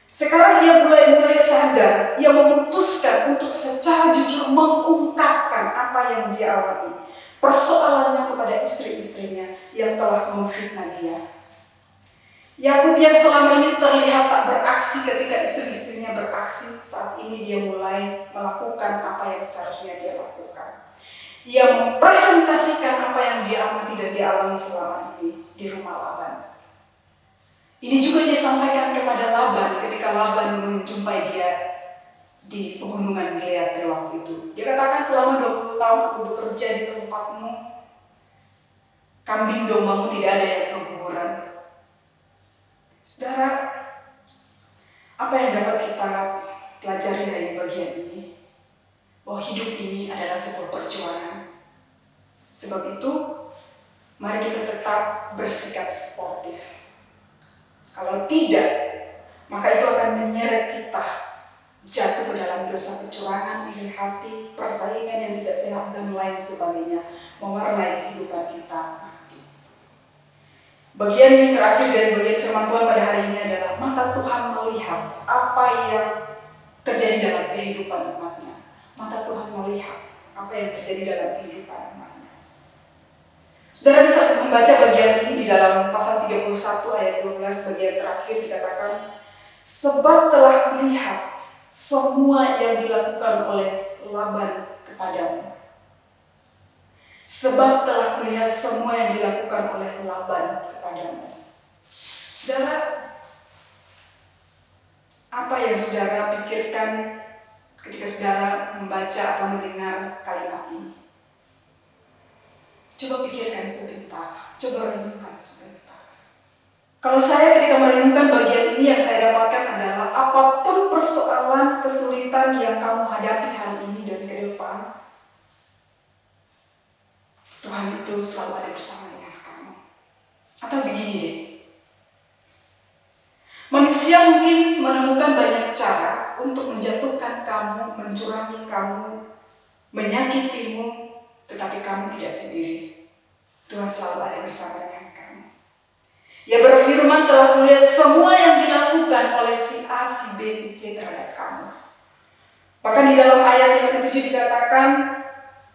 Sekarang ia mulai sadar, ia memutuskan untuk secara jujur mengungkapkan apa yang dia alami. Persoalannya kepada istri-istrinya yang telah memfitnah dia. Yakub yang selama ini terlihat tak beraksi ketika istri-istrinya beraksi, saat ini dia mulai melakukan apa yang seharusnya dia lakukan. Ia mempresentasikan apa yang dia amati dan dia alami selama ini di rumah Laban. Ini juga dia sampaikan kepada Laban ketika Laban menjumpai dia di pegunungan Gilead pada waktu itu. Dia katakan, selama 20 tahun aku bekerja di tempatmu, kambing dombamu tidak ada yang keguguran. Saudara, apa yang dapat kita pelajari dari bagian ini? Bahwa hidup ini adalah sebuah perjuangan. Sebab itu, mari kita tetap bersikap sportif. Kalau tidak, maka itu akan menyeret kita jatuh ke dalam dosa kecurangan, iri hati, persaingan yang tidak sehat, dan lain sebagainya, mewarnai kehidupan kita. Bagian yang terakhir dari bagian firman Tuhan pada hari ini adalah mata Tuhan melihat apa yang terjadi dalam kehidupan umatnya. Mata Tuhan melihat apa yang terjadi dalam kehidupan umatnya. Saudara bisa membaca bagian ini di dalam pasal 31 ayat 12 bagian terakhir dikatakan, sebab telah melihat semua yang dilakukan oleh Laban kepadamu. Sebab telah melihat semua yang dilakukan oleh Laban kepadamu. Saudara, apa yang saudara pikirkan ketika saudara membaca atau mendengar kalimat ini? Coba pikirkan sebentar, coba renungkan sebentar. Kalau saya ketika merenungkan bagian ini, yang saya dapatkan adalah apapun persoalan, kesulitan yang kamu hadapi hari ini dan ke depan, Tuhan itu selalu ada bersama dengan kamu. Atau begini deh, manusia mungkin menemukan banyak cara untuk menjatuhkan kamu, mencurangi kamu, menyakitimu, tetapi kamu tidak sendiri. Tuhan selalu ada bersama dengan kamu. Ia berfirman telah melihat semua yang dilakukan oleh si A, si B, si C terhadap kamu. Bahkan di dalam ayat yang ke-7 dikatakan,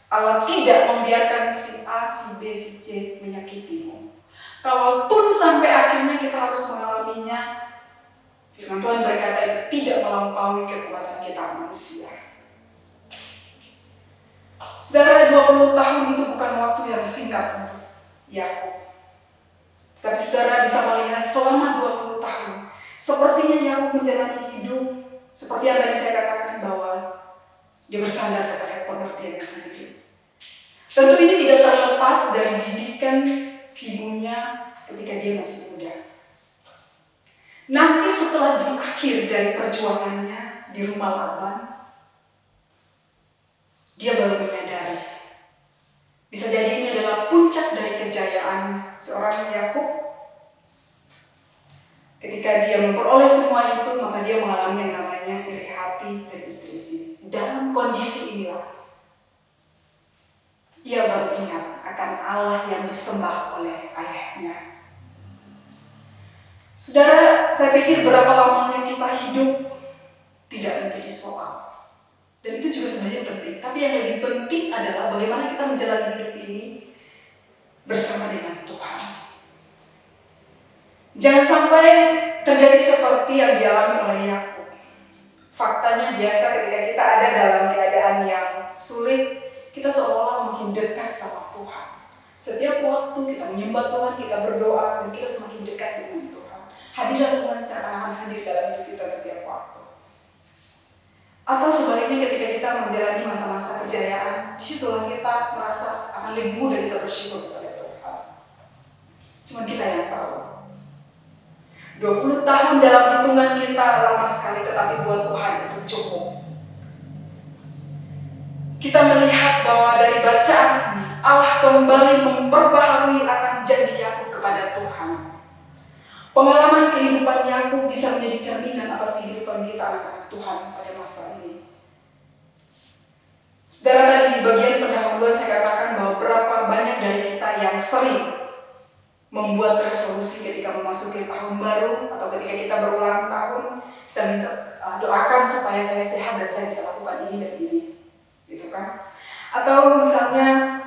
Allah tidak membiarkan si A, si B, si C menyakitimu. Kalaupun sampai akhirnya kita harus mengalaminya, firman Tuhan berkata itu tidak melampaui kekuatan kita manusia. Saudara, 20 tahun itu bukan waktu yang singkat untuk Yakub. Tapi saudara bisa melihat selama 20 tahun, sepertinya Yakub menjalani hidup seperti yang tadi saya katakan, bahwa dia bersandar kepada pengertiannya sendiri. Tentu ini tidak terlepas dari didikan ibunya ketika dia masih muda. Nanti setelah di akhir dari perjuangannya di rumah Laban, dia baru menyadari, bisa jadi ini adalah puncak dari kejayaan seorang Yakub. Ketika dia memperoleh semua itu, maka dia mengalami yang namanya iri hati dan istri-istri. Dalam kondisi inilah ia baru ingat akan Allah yang disembah oleh ayahnya. Saudara, saya pikir berapa lamanya kita hidup tidak menjadi soal. Dan itu juga sebenarnya penting. Tapi yang lebih penting adalah bagaimana kita menjalani hidup ini bersama dengan Tuhan. Jangan sampai terjadi seperti yang dialami oleh Yakub. Faktanya biasa ketika kita ada dalam keadaan yang sulit, kita seolah-olah makin dekat sama Tuhan. Setiap waktu kita menyembah Tuhan, kita berdoa, dan kita semakin dekat dengan Tuhan. Hadirat Tuhan seakan-akan hadir dalam hidup kita setiap waktu. Atau sebaliknya ketika kita menjalani masa-masa kejayaan, disitulah kita merasa akan lebih mudah kita bersyukur kepada Tuhan. Cuma kita yang tahu. 20 tahun dalam hitungan kita lama sekali, tetapi buat Tuhan itu cukup. Kita melihat bahwa dari bacaan ini, Allah kembali memperbaharui akan janji Yakub kepada Tuhan. Pengalaman kehidupan Yakub bisa menjadi cerminan atas kehidupan kita anak-anak Tuhan pada masa ini. Saudara, tadi di bagian pendahuluan saya katakan bahwa berapa banyak dari yang sering membuat resolusi ketika memasuki tahun baru atau ketika kita berulang tahun, kita minta doakan supaya saya sehat dan saya bisa lakukan ini dan ini, gitu kan? Atau misalnya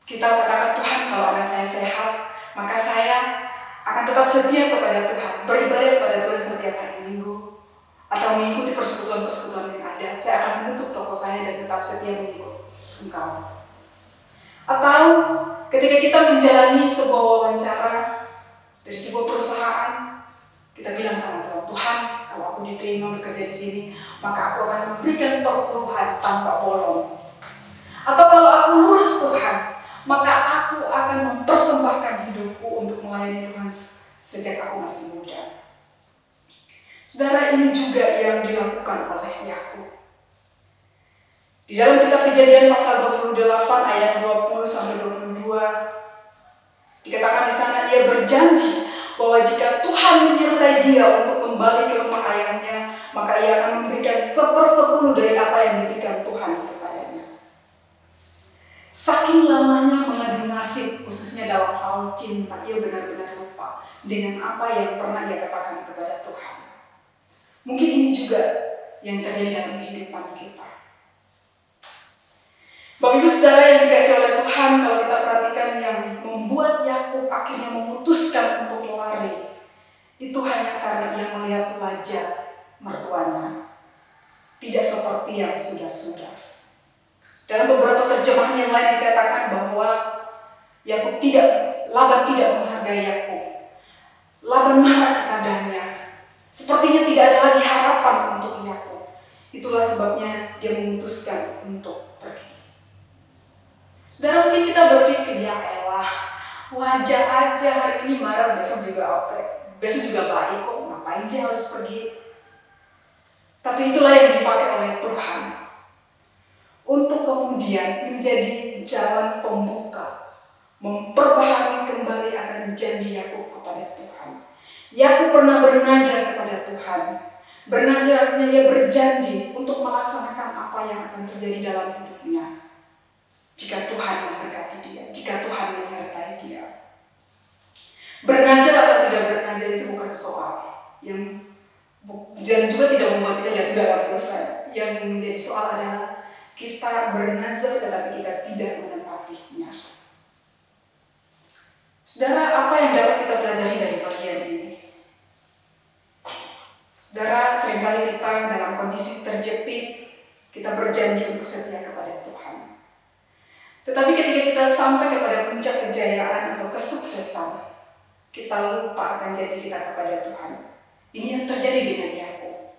kita katakan, Tuhan, kalau anak saya sehat, maka saya akan tetap setia kepada Tuhan, beribadah kepada Tuhan setiap hari Minggu, atau mengikuti persekutuan-persekutuan yang ada. Saya akan menutup toko saya dan tetap setia mengikut Engkau. Atau ketika kita menjalani sebuah wawancara dari sebuah perusahaan, kita bilang sama Tuhan, Tuhan, kalau aku diterima bekerja di sini, maka aku akan memberikan perpuluhan tanpa bolong. Atau kalau aku lulus Tuhan, maka aku akan mempersembahkan hidupku untuk melayani Tuhan sejak aku masih muda. Saudara, ini juga yang dilakukan oleh Yakub. Di dalam kitab Kejadian pasal 28 ayat 20-22, dikatakan di sana dia berjanji bahwa jika Tuhan menyertai dia untuk kembali ke rumah ayahnya, maka ia akan memberikan 1/10 dari apa yang diberikan Tuhan kepadanya. Saking lamanya mengadu nasib, khususnya dalam hal cinta, ia benar-benar lupa dengan apa yang pernah ia katakan kepada Tuhan. Mungkin ini juga yang terjadi dalam kehidupan kita. Bapak Ibu Saudara yang dikasihi oleh Tuhan, kalau kita perhatikan yang membuat Yakub akhirnya memutuskan untuk lari, itu hanya karena ia melihat wajah mertuanya tidak seperti yang sudah-sudah. Dalam beberapa terjemahan yang lain dikatakan bahwa Laban tidak menghargai Yakub. Laban marah kepadanya. Sepertinya tidak ada lagi harapan untuk Yakub. Itulah sebabnya dia memutuskan untuk pergi. Saudara, mungkin kita berpikir, ya elah, wajar aja hari ini marah, besok juga oke. Besok juga baik kok, ngapain sih harus pergi? Tapi itulah yang dipakai oleh Tuhan untuk kemudian menjadi jalan pembuka, memperbaharui kembali akan janji Yakub kepada Tuhan. Yakub pernah bernajar kepada Tuhan. Bernajar artinya dia berjanji untuk melaksanakan apa yang akan terjadi dalam hidupnya jika Tuhan memberkati dia, jika Tuhan menyertai dia. Bernajar atau tidak bernajar itu bukan soal dan juga tidak membuat kita jatuh dalam dosa. Yang menjadi soal adalah kita bernazar tetapi kita tidak menepatinya. Saudara, apa yang dapat kita pelajari dari bagian ini? Saudara, seringkali kita dalam kondisi terjepit, kita berjanji untuk setia kepada Tuhan. Tetapi ketika kita sampai kepada puncak kejayaan atau kesuksesan, kita lupa akan janji kita kepada Tuhan. Ini yang terjadi dengan Yakub.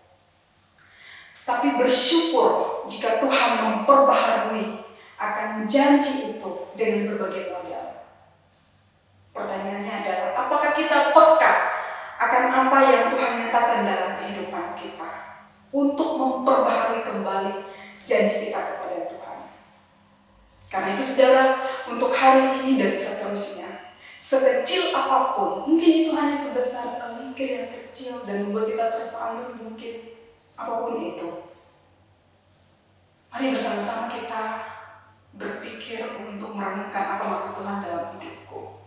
Tapi bersyukur jika Tuhan memperbaharui akan janji itu dengan berbagai modal. Pertanyaannya adalah, apakah kita peka akan apa yang Tuhan nyatakan dalam kehidupan kita untuk memperbaharui kembali janji kita kepada Tuhan? Karena itu saudara, untuk hari ini dan seterusnya, sekecil apapun, mungkin itu hanya sebesar kelinker yang kecil dan membuat kita tersandung, mungkin apapun itu. Mari bersama-sama kita berpikir untuk merenungkan apa maksud Tuhan dalam hidupku.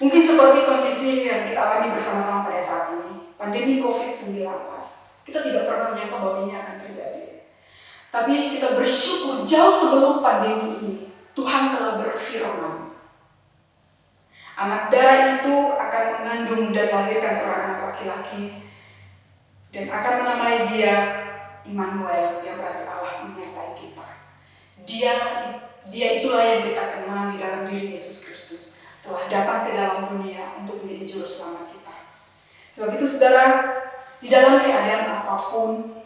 Mungkin seperti kondisi yang kita alami bersama-sama pada saat ini, pandemi COVID-19. Kita tidak pernah menyangka bahwa ini akan terjadi. Tapi kita bersyukur jauh sebelum pandemi ini, Tuhan telah berfirman. Anak darah itu akan mengandung dan melahirkan seorang anak laki-laki dan akan menamai dia Immanuel, yang berarti Allah menyertai kita. Dia itulah yang kita kenal di dalam diri Yesus Kristus, telah datang ke dalam dunia untuk menjadi juru selamat kita. Sebab itu saudara, di dalam keadaan apapun,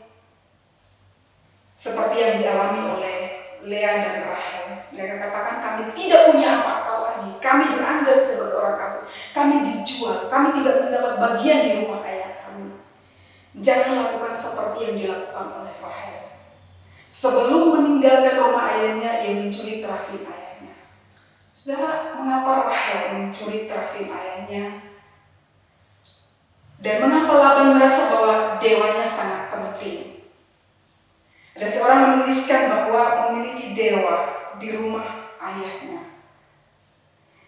seperti yang dialami oleh Lea dan Rahel, mereka katakan kami tidak punya apa-apa lagi, kami dianggap sebagai orang asing, kami dijual, kami tidak mendapat bagian di rumah ayah kami. Jangan lakukan seperti yang dilakukan oleh Rahel. Sebelum meninggalkan rumah ayahnya, ia mencuri terafim ayahnya. Saudara, mengapa Rahel mencuri terafim ayahnya? Dan mengapa Laban merasa bahwa dewanya sangat penting? Ada seorang menuliskan bahwa memiliki dewa di rumah ayahnya.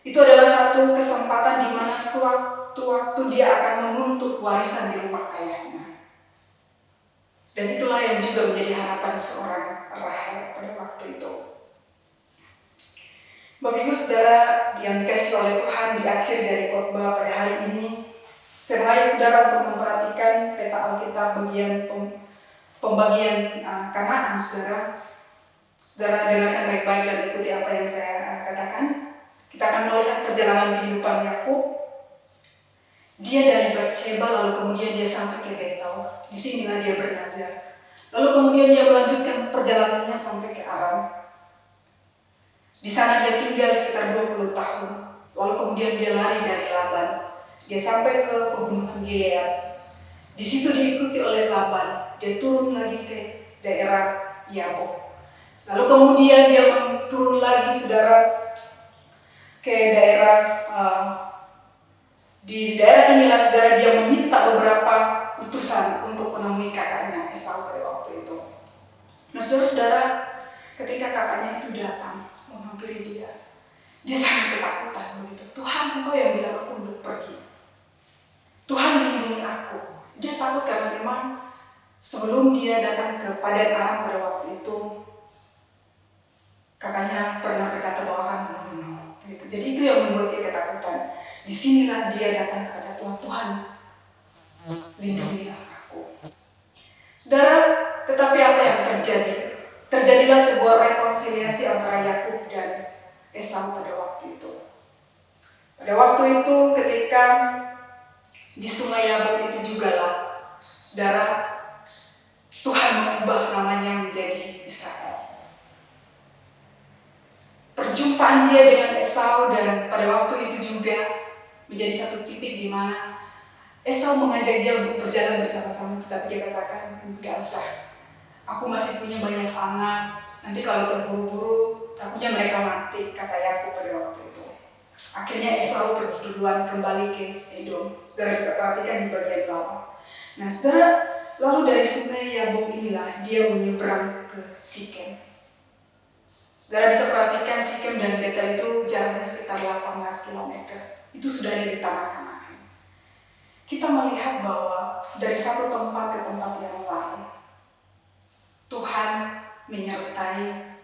Itu adalah satu kesempatan di mana suatu-waktu dia akan menuntut warisan di rumah ayahnya. Dan itulah yang juga menjadi harapan seorang Rahel pada waktu itu. Bapak Ibu Saudara yang dikasihi oleh Tuhan, di akhir dari khotbah pada hari ini, saya mengajak saudara untuk memperhatikan peta Alkitab bagian pembagian Kanaan, saudara. Saudara dengarkan baik-baik dan ikuti apa yang saya katakan. Kita akan melihat perjalanan kehidupan Yakub. Dia dari Berseba, lalu kemudian dia sampai ke Betel. Di sinilah dia bernazar. Lalu kemudian dia melanjutkan perjalanannya sampai ke Aram. Di sana dia tinggal sekitar 20 tahun. Lalu kemudian dia lari dari Laban. Dia sampai ke pegunungan Gilead. Di situ diikuti oleh Laban. Dia turun lagi ke daerah Yabok. Lalu kemudian dia turun lagi, saudara, ke daerah di daerah inilah, saudara, dia meminta beberapa utusan untuk menemui kakaknya Esau pada waktu itu. Nah, saudara-saudara, ketika kakaknya itu datang menghampiri dia sangat ketakutan begitu. Tuhan, Engkau yang bilang aku untuk pergi. Tuhan lindungi aku. Dia takut karena memang sebelum dia datang ke Padan Aram pada waktu itu, kakaknya pernah berkata bahwa akan membunuh. Gitu. Jadi itu yang membuat dia ketakutan. Disinilah dia datang kepada Tuhan. Tuhan, lindungilah aku. Saudara, tetapi apa yang terjadi? Terjadilah sebuah rekonsiliasi antara Yakub dan Esau pada waktu itu. Pada waktu itu ketika di Sungai Yabok itu jugalah, saudara, Tuhan mengubah namanya menjadi Israel. Perjumpaan dia dengan Esau dan pada waktu itu juga menjadi satu titik di mana Esau mengajak dia untuk berjalan bersama-sama, tetapi dia katakan, enggak usah. Aku masih punya banyak anak, nanti kalau terburu-buru takutnya mereka mati, kata Yakub pada waktu itu. Akhirnya Esau pergi duluan kembali ke Edom. Saudara bisa perhatikan di bagian bawah. Nah, saudara, lalu dari Sungai Yabok inilah dia menyeberang ke Sikem. Saudara bisa perhatikan Sikem dan Betel itu jaraknya sekitar 18 km. Itu sudah ada di tanah Kanaan. Kita melihat bahwa dari satu tempat ke tempat yang lain, Tuhan menyertai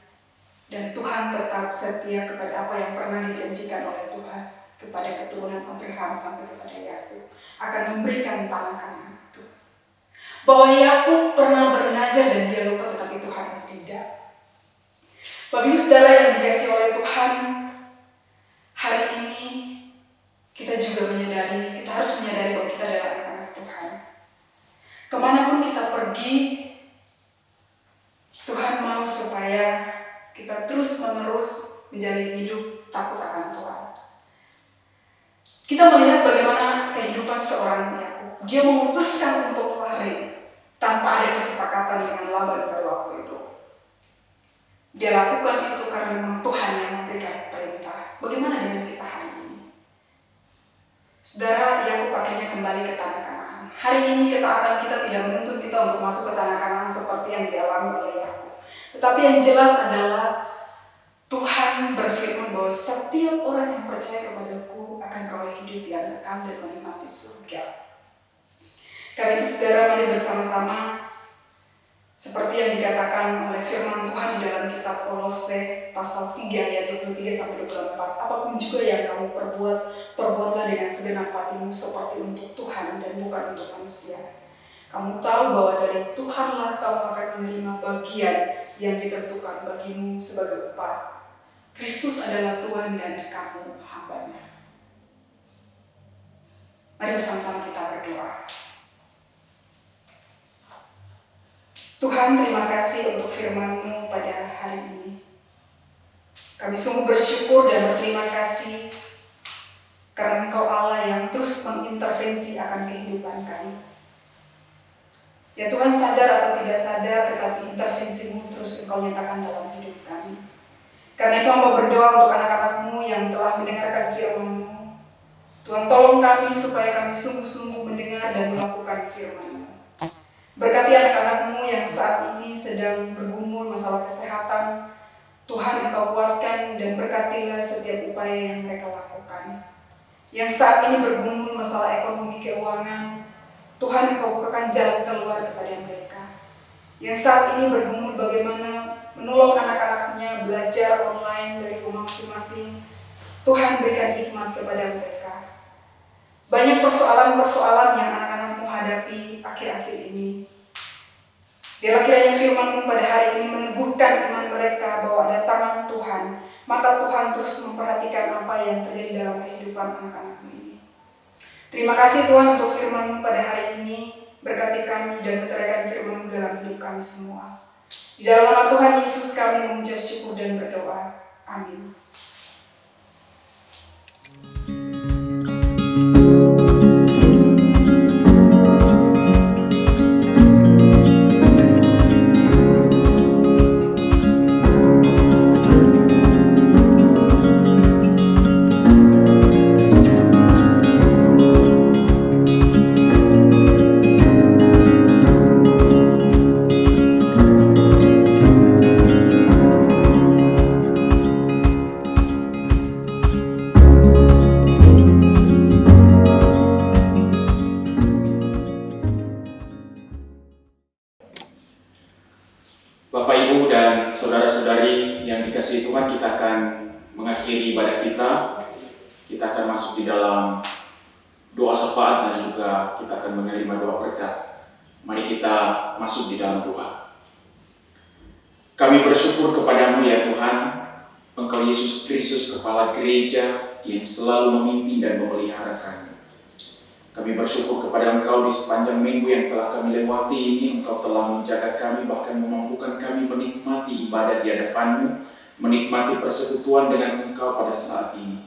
dan Tuhan tetap setia kepada apa yang pernah dijanjikan oleh Tuhan kepada keturunan Abraham sampai kepada Yakub, akan memberikan tanah Kanaan itu. Bahwa Yakub pernah bernazar dan dia lupa, tetapi Tuhan tidak. Bapak Ibu Saudara yang dikasihi oleh Tuhan, hari ini kita juga menyadari, kita harus menyadari bahwa kita adalah anak-anak Tuhan. Kemanapun kita pergi, Tuhan mau supaya kita terus-menerus menjalani hidup takut akan Tuhan. Kita melihat bagaimana kehidupan seorang Yakub. Dia memutuskan untuk lari tanpa ada kesepakatan dengan Laban pada waktu itu. Dia lakukan itu karena memang Tuhan yang memberikan perintah. Bagaimana dengan kita hari ini? Saudara, Yakub akhirnya kembali ke tanah Kanaan. Hari ini ketaatan kita tidak menuntut kita untuk masuk ke tanah Kanaan seperti yang dialami oleh Yakub. Tetapi yang jelas adalah Tuhan berfirman bahwa setiap orang yang percaya kepadaku akan beroleh hidup yang kekal dan menikmati surga. Karena itu, saudara, mari bersama-sama seperti yang dikatakan oleh firman Tuhan di dalam kitab Kolose pasal 3 ayat 23-24. Apapun juga yang kamu perbuat, perbuatlah dengan segenap hatimu seperti untuk Tuhan dan bukan untuk manusia. Kamu tahu bahwa dari Tuhanlah kamu akan menerima bagian yang ditentukan bagimu sebagai upah. Kristus adalah Tuhan dan kamu hambanya. Mari bersama-sama kita berdoa. Tuhan, terima kasih untuk firman-Mu pada hari ini. Kami sungguh bersyukur dan berterima kasih karena Engkau Allah yang terus mengintervensi akan kehidupan kami. Ya Tuhan, sadar atau tidak sadar, tetapi intervensi-Mu terus Engkau nyatakan dalam hidup kami. Karena itu hamba berdoa untuk anak-anak-Mu yang telah mendengarkan firman-Mu. Tuhan, tolong kami supaya kami sungguh-sungguh mendengar dan melakukan firman-Mu. Berkati anak-anak-Mu yang saat ini sedang bergumul masalah kesehatan. Tuhan, Engkau kuatkan dan berkatilah setiap upaya yang mereka lakukan. Yang saat ini bergumul masalah ekonomi keuangan, Tuhan, Engkau bukakan jalan keluar kepada mereka. Yang saat ini bergumul bagaimana menolong anak-anaknya belajar online dari rumah masing-masing, Tuhan berikan hikmat kepada mereka. Banyak persoalan-persoalan yang anak-anakmu hadapi akhir-akhir ini. Biarlah kiranya firman-Mu pada hari ini meneguhkan iman mereka bahwa ada tangan Tuhan, mata Tuhan terus memperhatikan apa yang terjadi dalam kehidupan anak-anak-Mu ini. Terima kasih Tuhan untuk firman-Mu pada hari ini. Berkati kami dan meteraikan firman-Mu dalam hidup kami semua. Di dalam nama Tuhan Yesus kami mengucap syukur dan berdoa. Amin. Bapak, Ibu, dan saudara-saudari yang dikasihi Tuhan, kita akan mengakhiri ibadah kita. Kita akan masuk di dalam doa syafaat dan juga kita akan menerima doa berkat. Mari kita masuk di dalam doa. Kami bersyukur kepadamu ya Tuhan, Engkau Yesus Kristus, Kepala Gereja yang selalu memimpin dan memelihara kami. Kami bersyukur kepada Engkau di sepanjang minggu yang telah kami lewati ini. Engkau telah menjaga kami, bahkan memampukan kami menikmati ibadah di hadapan-Mu, menikmati persekutuan dengan Engkau pada saat ini.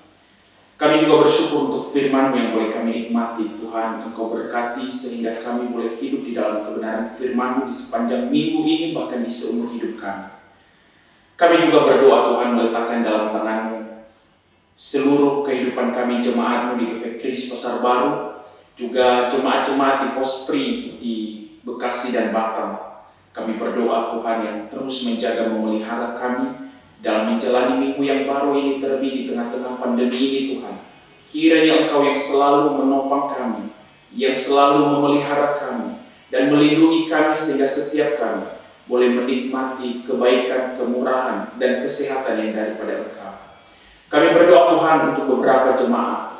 Kami juga bersyukur untuk firman-Mu yang boleh kami nikmati. Tuhan, Engkau berkati sehingga kami boleh hidup di dalam kebenaran firman-Mu di sepanjang minggu ini, bahkan di seumur hidup kami. Kami juga berdoa Tuhan, meletakkan dalam tangan-Mu seluruh kehidupan kami, jemaat-Mu di GP Kris Pasar Baru, juga jemaat-jemaat di Pospri di Bekasi dan Batam. Kami berdoa Tuhan yang terus menjaga memelihara kami dalam menjalani minggu yang baru ini, terlebih di tengah-tengah pandemi ini Tuhan. Kiranya Engkau yang selalu menopang kami, yang selalu memelihara kami dan melindungi kami sehingga setiap kami boleh menikmati kebaikan, kemurahan dan kesehatan yang daripada Engkau. Kami berdoa Tuhan untuk beberapa jemaat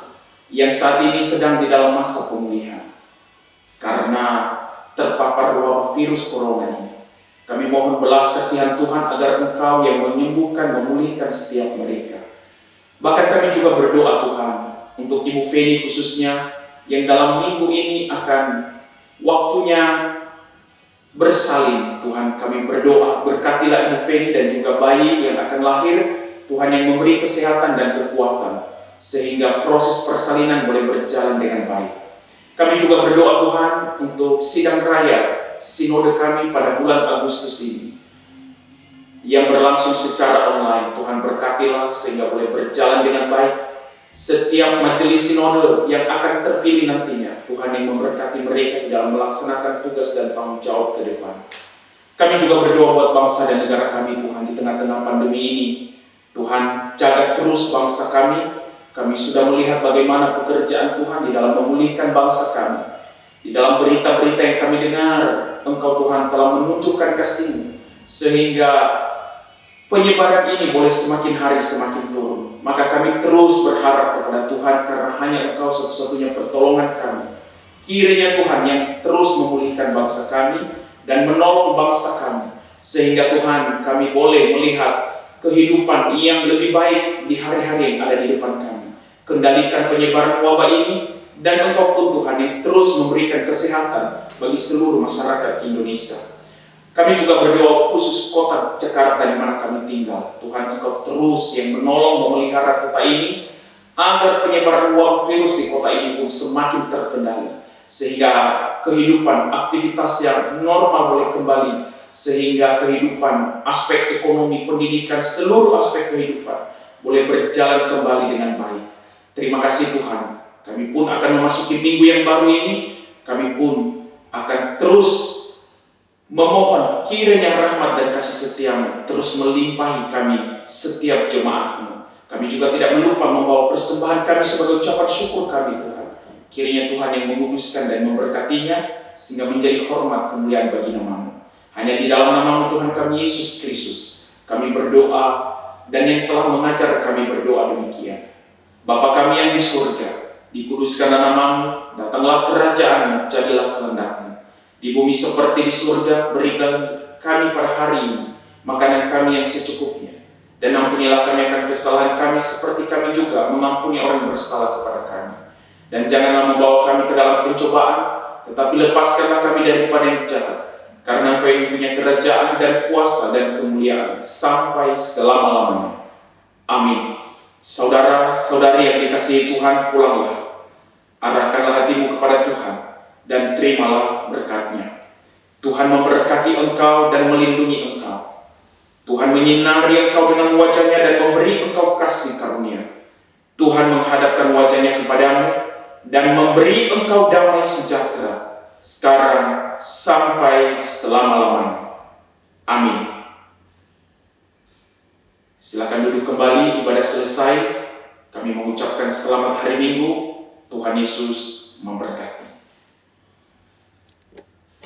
yang saat ini sedang di dalam masa pemulihan karena terpapar wabah virus corona ini. Kami mohon belas kasihan Tuhan agar Engkau yang menyembuhkan, memulihkan setiap mereka. Bahkan kami juga berdoa Tuhan untuk Ibu Feni khususnya yang dalam minggu ini akan waktunya bersalin. Tuhan, kami berdoa berkatilah Ibu Feni dan juga bayi yang akan lahir. Tuhan yang memberi kesehatan dan kekuatan sehingga proses persalinan boleh berjalan dengan baik. Kami juga berdoa Tuhan untuk sidang raya sinode kami pada bulan Agustus ini yang berlangsung secara online. Tuhan berkatilah sehingga boleh berjalan dengan baik. Setiap majelis sinode yang akan terpilih nantinya, Tuhan yang memberkati mereka di dalam melaksanakan tugas dan tanggung jawab ke depan. Kami juga berdoa buat bangsa dan negara kami Tuhan di tengah-tengah pandemi ini. Tuhan, jaga terus bangsa kami. Kami sudah melihat bagaimana pekerjaan Tuhan di dalam memulihkan bangsa kami. Di dalam berita-berita yang kami dengar, Engkau Tuhan telah menunjukkan kasih-Mu sehingga penyebaran ini boleh semakin hari semakin turun. Maka kami terus berharap kepada Tuhan karena hanya Engkau satu-satunya pertolongan kami. Kiranya Tuhan yang terus memulihkan bangsa kami dan menolong bangsa kami sehingga Tuhan kami boleh melihat kehidupan yang lebih baik di hari-hari yang ada di depan kami. Kendalikan penyebaran wabah ini dan Engkau pun Tuhan yang terus memberikan kesehatan bagi seluruh masyarakat Indonesia. Kami juga berdoa khusus kota Jakarta di mana kami tinggal. Tuhan, Engkau terus yang menolong memelihara kota ini agar penyebaran wabah virus di kota ini pun semakin terkendali sehingga kehidupan aktivitas yang normal boleh kembali, sehingga kehidupan aspek ekonomi, pendidikan, seluruh aspek kehidupan boleh berjalan kembali dengan baik. Terima kasih Tuhan. Kami pun akan memasuki minggu yang baru ini. Kami pun akan terus memohon kiranya rahmat dan kasih setia-Mu terus melimpahi kami setiap jemaat-Mu. Kami juga tidak melupa membawa persembahan kami sebagai ucapan syukur kami, Tuhan. Kiranya Tuhan yang menguduskan dan memberkatinya sehingga menjadi hormat kemuliaan bagi nama-Mu. Hanya di dalam nama-Mu Tuhan kami Yesus Kristus kami berdoa, dan yang telah mengajar kami berdoa demikian. Bapa kami yang di surga, dikuduskanlah nama-Mu, datanglah kerajaan-Mu, jadilah kehendak-Mu. Di bumi seperti di surga, berikan kami pada hari ini makanan kami yang secukupnya. Dan ampunilah kami akan kesalahan kami seperti kami juga mengampuni orang yang bersalah kepada kami. Dan janganlah membawa kami ke dalam pencobaan, tetapi lepaskanlah kami daripada yang jahat. Karena Engkau yang punya kerajaan dan kuasa dan kemuliaan sampai selama-lamanya. Amin. Saudara-saudari yang dikasihi Tuhan, pulanglah. Arahkanlah hatimu kepada Tuhan dan terimalah berkat-Nya. Tuhan memberkati engkau dan melindungi engkau. Tuhan menyinari engkau dengan wajah-Nya dan memberi engkau kasih karunia. Tuhan menghadapkan wajah-Nya kepadamu dan memberi engkau damai sejahtera sekarang sampai selama-lamanya. Amin. Silakan duduk kembali, ibadah selesai. Kami mengucapkan selamat hari Minggu. Tuhan Yesus memberkati.